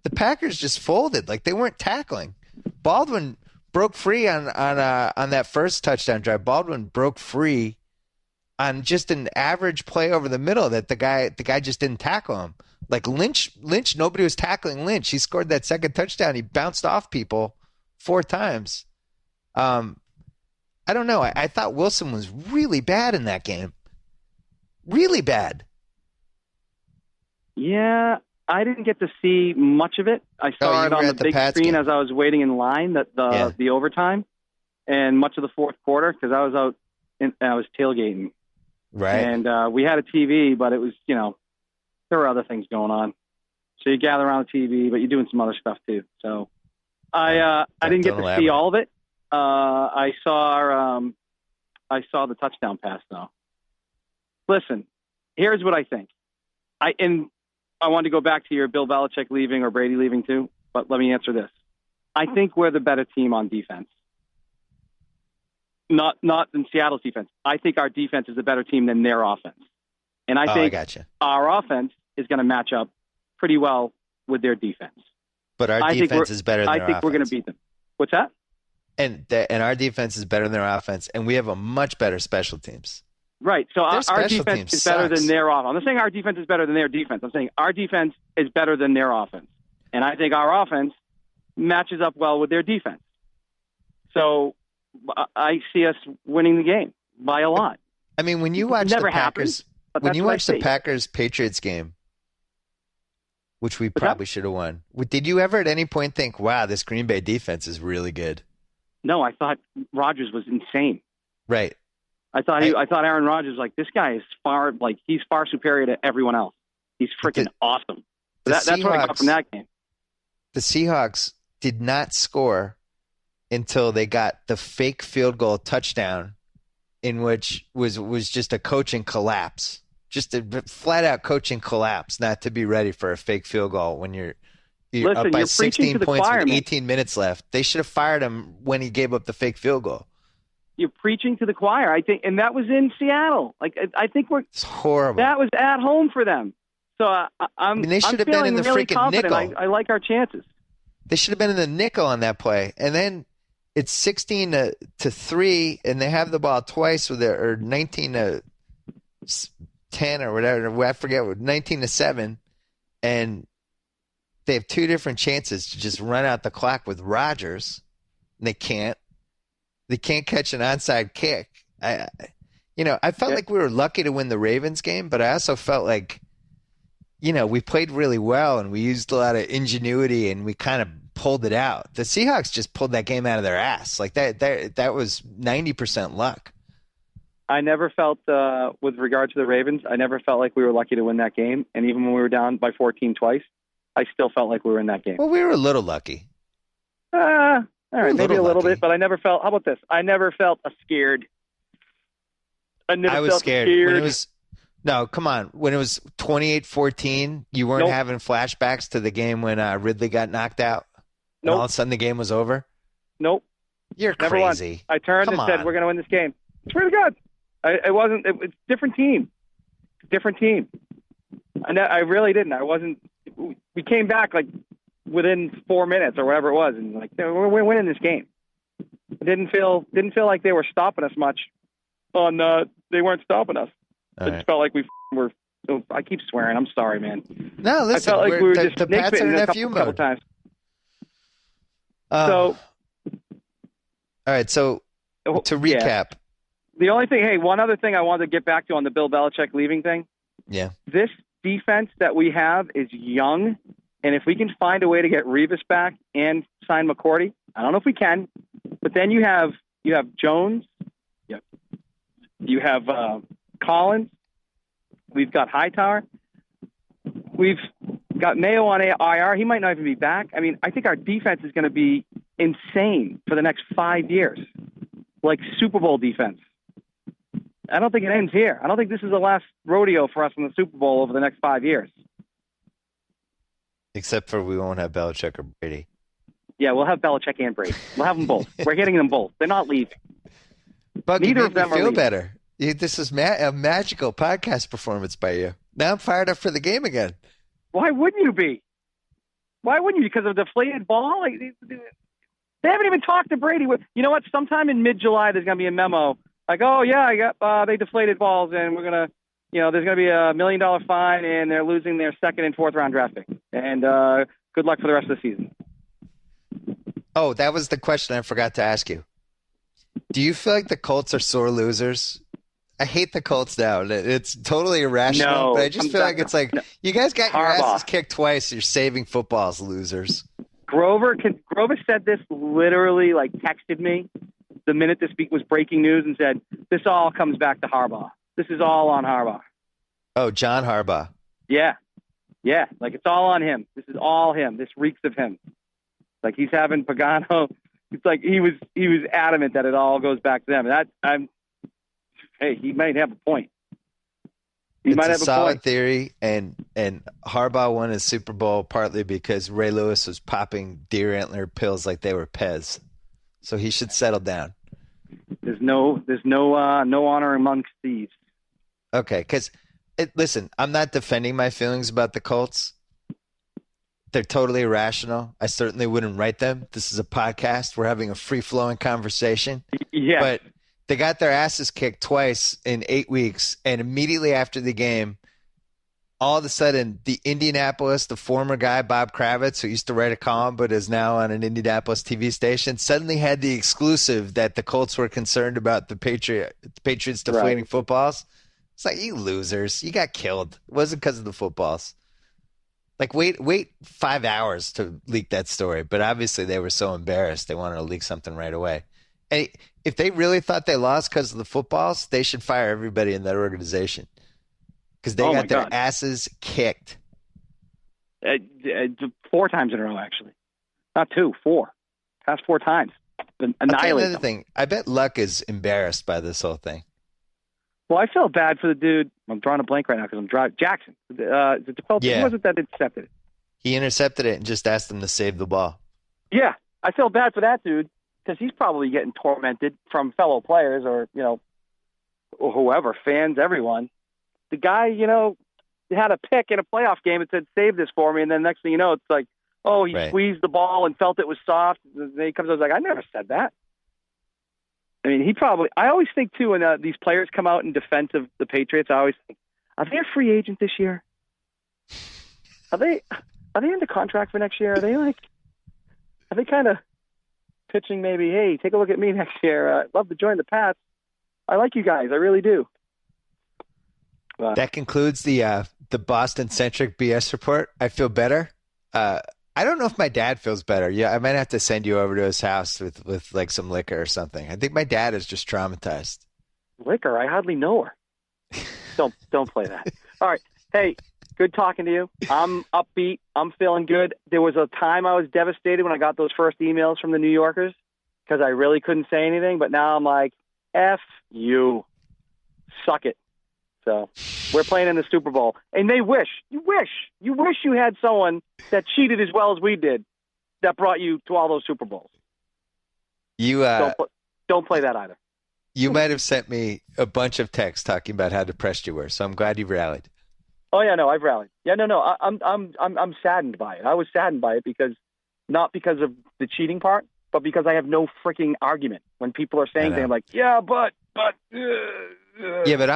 the Packers just folded. They weren't tackling. Baldwin broke free on that first touchdown drive. Baldwin broke free on just an average play over the middle that the guy just didn't tackle him. Lynch, nobody was tackling Lynch. He scored that second touchdown. He bounced off people 4 times. I don't know. I thought Wilson was really bad in that game. Really bad.
Yeah, I didn't get to see much of it. I saw it on the big screen as I was waiting in line, the overtime, and much of the fourth quarter, because I was out and I was tailgating.
Right.
And we had a TV, but it was, there were other things going on. So you gather around the TV, but you're doing some other stuff too. So I didn't get to see all of it. I saw the touchdown pass though. Listen, here's what I think. I wanted to go back to your Bill Belichick leaving or Brady leaving too, but let me answer this. I think we're the better team on defense. Not in Seattle's defense. I think our defense is a better team than their offense. And I think our offense is going to match up pretty well with their defense.
But our defense is better than their offense.
I think we're going to beat them. What's that?
And our defense is better than their offense, and we have a much better special teams.
Right. So our defense is better than their offense. I'm not saying our defense is better than their defense. I'm saying our defense is better than their offense. And I think our offense matches up well with their defense. So I see us winning the game by a lot.
I mean, when you watch the Packers, the Packers-Patriots game, which we probably should have won, did you ever at any point think, wow, this Green Bay defense is really good?
No, I thought Rodgers was insane.
Right.
I thought Aaron Rodgers, this guy is he's far superior to everyone else. He's freaking awesome. That's what I got from that game.
The Seahawks did not score until they got the fake field goal touchdown, in which was just a coaching collapse, just a flat out coaching collapse, not to be ready for a fake field goal when you're up by 16 points with 18 minutes left. They should have fired him when he gave up the fake field goal.
you're preaching to the choir. I think, and that was in Seattle. Like, I think
It's horrible.
that was at home for them. So I'm.
They should
I'm
have been in the
really
freaking
confident.
nickel.
I like our chances.
They should have been in the nickel on that play, and then it's 16 to 3, and they have the ball twice with it, or 19 to 10 or whatever. I forget, 19 to 7, and they have two different chances to just run out the clock with Rodgers. And they can't. They can't catch an onside kick. I felt like we were lucky to win the Ravens game, but I also felt like, we played really well and we used a lot of ingenuity and we kind of pulled it out. The Seahawks just pulled that game out of their ass. Like that was 90% luck.
I never felt, with regard to the Ravens, I never felt like we were lucky to win that game. And even when we were down by 14 twice, I still felt like we were in that game.
Well, we were a little lucky.
All right, maybe a little
lucky.
bit, but I never felt. How about this? I never felt scared.
I was scared. When it was, no, come on. When it was 28-14, you weren't having flashbacks to the game when Ridley got knocked out? And all of a sudden the game was over?
Nope.
You're
never
crazy.
Once. I turned and said, we're going to win this game. Swear to God. It's a different team. Different team. I really didn't. I wasn't. We came back like within 4 minutes or whatever it was, and like we're winning this game. It didn't feel like they were stopping us much. They weren't stopping us. It just felt like we were. I keep swearing. I'm sorry, man.
No, listen.
I felt like we were just
the Pats are in
couple times.
All right. So to recap,
the only thing. One other thing I wanted to get back to on the Bill Belichick leaving thing.
Yeah. This
defense that we have is young. And if we can find a way to get Revis back and sign McCourty, I don't know if we can, but then you have Jones, you have Collins, we've got Hightower, we've got Mayo on IR. He might not even be back. I mean, I think our defense is going to be insane for the next 5 years, like Super Bowl defense. I don't think it ends here. I don't think this is the last rodeo for us in the Super Bowl over the next 5 years.
Except for we won't have Belichick or Brady.
Yeah, we'll have Belichick and Brady. We'll have them both. We're getting them both. They're not leaving.
Bucky,
neither of them
feel
are
better. This is a magical podcast performance by you. Now I'm fired up for the game again.
Why wouldn't you be? Why wouldn't you? Because of a deflated ball? Like, they haven't even talked to Brady. You know what? Sometime in mid-July, there's going to be a memo. Like, oh, yeah, they deflated balls, and we're going to, there's going to be $1 million fine, and they're losing their second and fourth round draft pick. And good luck for the rest of the season.
Oh, that was the question I forgot to ask you. Do you feel like the Colts are sore losers? I hate the Colts now. It's totally irrational, but I just feel like it's like you guys got your asses kicked twice. You're saving footballs, losers.
Grover said this literally, like texted me the minute this was breaking news and said, this all comes back to Harbaugh. This is all on Harbaugh.
Oh, John Harbaugh.
Yeah. Yeah. Like it's all on him. This is all him. This reeks of him. Like he's having Pagano. It's like he was adamant that it all goes back to them. Hey, he might have a point.
It's a solid theory, and Harbaugh won his Super Bowl partly because Ray Lewis was popping deer antler pills like they were Pez. So he should settle down.
There's no honor amongst thieves.
Okay, because listen, I'm not defending my feelings about the Colts. They're totally irrational. I certainly wouldn't write them. This is a podcast. We're having a free-flowing conversation.
Yeah.
But they got their asses kicked twice in 8 weeks, and immediately after the game, all of a sudden, the former guy, Bob Kravitz, who used to write a column but is now on an Indianapolis TV station, suddenly had the exclusive that the Colts were concerned about the Patriots deflating footballs. It's like, you losers. You got killed. It wasn't because of the footballs. Like, wait 5 hours to leak that story. But obviously they were so embarrassed they wanted to leak something right away. And if they really thought they lost because of the footballs, they should fire everybody in that organization. Because they got their asses kicked.
4 times in a row, actually. Not 2, 4. Past 4 times.
Another thing. I bet Luck is embarrassed by this whole thing.
Well, I feel bad for the dude. I'm drawing a blank right now because I'm driving. Jackson. Who was it that intercepted it?
He intercepted it and just asked him to save the ball.
Yeah. I feel bad for that dude. because he's probably getting tormented from fellow players or or whoever, fans, everyone. The guy, had a pick in a playoff game and said, "Save this for me," and then next thing you know, it's like, oh, he squeezed the ball and felt it was soft. And then he comes out like, "I never said that." I mean, I always think too when these players come out in defense of the Patriots, I always think, are they a free agent this year? Are they under contract for next year? Are they kind of pitching maybe, hey, take a look at me next year. I'd love to join the Pats. I like you guys. I really do.
That concludes the Boston-centric BS report. I feel better. I don't know if my dad feels better. Yeah, I might have to send you over to his house with like some liquor or something. I think my dad is just traumatized.
Liquor? I hardly know her. Don't play that. All right. Hey, good talking to you. I'm upbeat. I'm feeling good. There was a time I was devastated when I got those first emails from the New Yorkers because I really couldn't say anything. But now I'm like, F you. Suck it. So we're playing in the Super Bowl. And you wish you had someone that cheated as well as we did that brought you to all those Super Bowls.
You
don't play that either.
You might have sent me a bunch of texts talking about how depressed you were, so I'm glad you rallied.
Oh yeah, no, I've rallied. Yeah, no, I'm saddened by it. I was saddened by it not because of the cheating part, but because I have no freaking argument when people are saying things like, yeah, but.
Yeah, but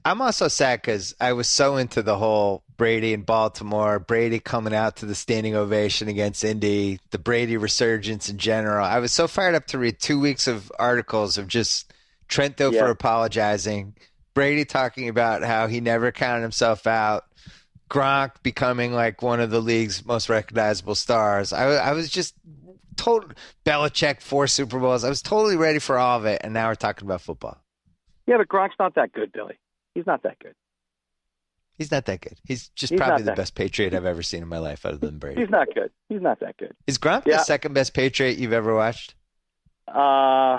I'm also sad because I was so into the whole Brady in Baltimore, Brady coming out to the standing ovation against Indy, the Brady resurgence in general. I was so fired up to read 2 weeks of articles of just Trent Dilfer apologizing, Brady talking about how he never counted himself out, Gronk becoming like one of the league's most recognizable stars. I was just total Belichick 4 Super Bowls. I was totally ready for all of it, and now we're talking about football.
Yeah, but Gronk's not that good, Billy. He's not that good.
He's not that good. He's probably the best Patriot I've ever seen in my life other than Brady.
He's not good. He's not that good.
Is Gronk the second best Patriot you've ever watched?
I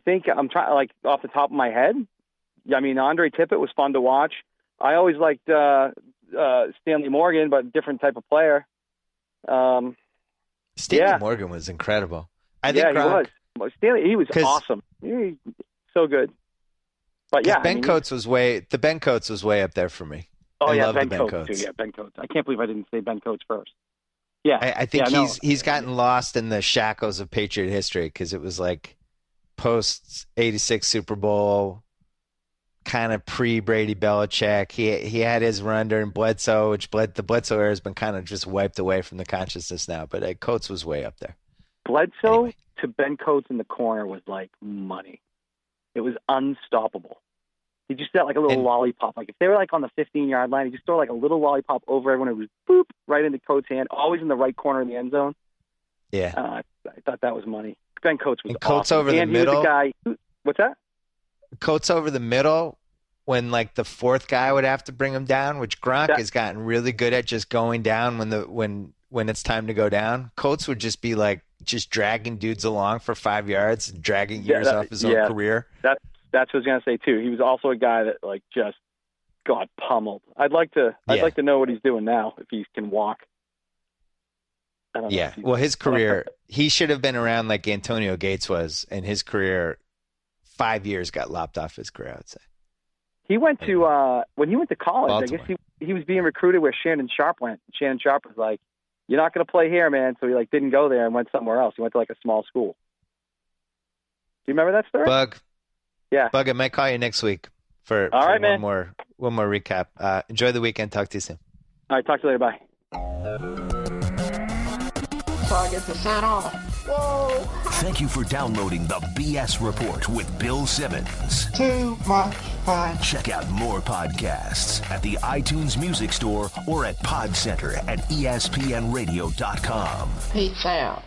think I'm trying, like, off the top of my head. I mean, Andre Tippett was fun to watch. I always liked Stanley Morgan, but different type of player.
Stanley Morgan was incredible. I think Gronk,
he was. Stanley, he was awesome. So good. But yeah,
Ben Coates was way up there for me.
Oh,
I
yeah,
love
Ben
the
Coates too. Yeah, Ben Coates. I can't believe I didn't say Ben Coates first. Yeah,
I think he's gotten lost in the shackles of Patriot history because it was like post '86 Super Bowl, kind of pre Brady Belichick. He had his run during Bledsoe, which the Bledsoe era has been kind of just wiped away from the consciousness now. But Coates was way up there.
Bledsoe to Ben Coates in the corner was like money. It was unstoppable. He just did like a little lollipop. Like if they were like on the 15-yard line, he just throw like a little lollipop over everyone. It was boop right into Coates' hand, always in the right corner of the end zone.
Yeah,
I thought that was money. Ben Coates was
Coates
awesome.
over the middle.
He was a guy. What's that?
Coates over the middle when like the fourth guy would have to bring him down, which Gronk has gotten really good at just going down when it's time to go down. Coates would just be like just dragging dudes along for 5 yards, dragging years off his own career.
That's what I was gonna say too. He was also a guy that like just got pummeled. I'd like to know what he's doing now if he can walk. I don't know
well, his career, he should have been around like Antonio Gates was, and his career, 5 years got lopped off his career, I would say.
He went to when he went to college.
Baltimore.
I guess he was being recruited where Shannon Sharp went. Shannon Sharp was like, "You're not going to play here, man." So he like didn't go there and went somewhere else. He went to like a small school. Do you remember that story?
Bug, I might call you next week for one more recap. Enjoy the weekend. Talk to you soon.
All right, talk to you later. Bye.
So I get to sign off. Whoa!
Thank you for downloading the BS Report with Bill Simmons.
Too much fun.
Check out more podcasts at the iTunes Music Store or at Podcenter at ESPNRadio.com.
Peace out.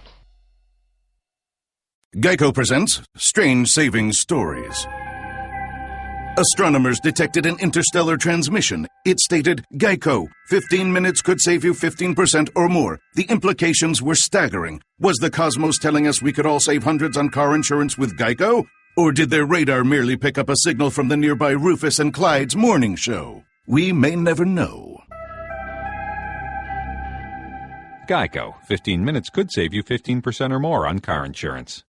Geico presents Strange Savings Stories. Astronomers detected an interstellar transmission. It stated, Geico, 15 minutes could save you 15% or more. The implications were staggering. Was the cosmos telling us we could all save hundreds on car insurance with Geico? Or did their radar merely pick up a signal from the nearby Rufus and Clyde's morning show? We may never know.
Geico. 15 minutes could save you 15% or more on car insurance.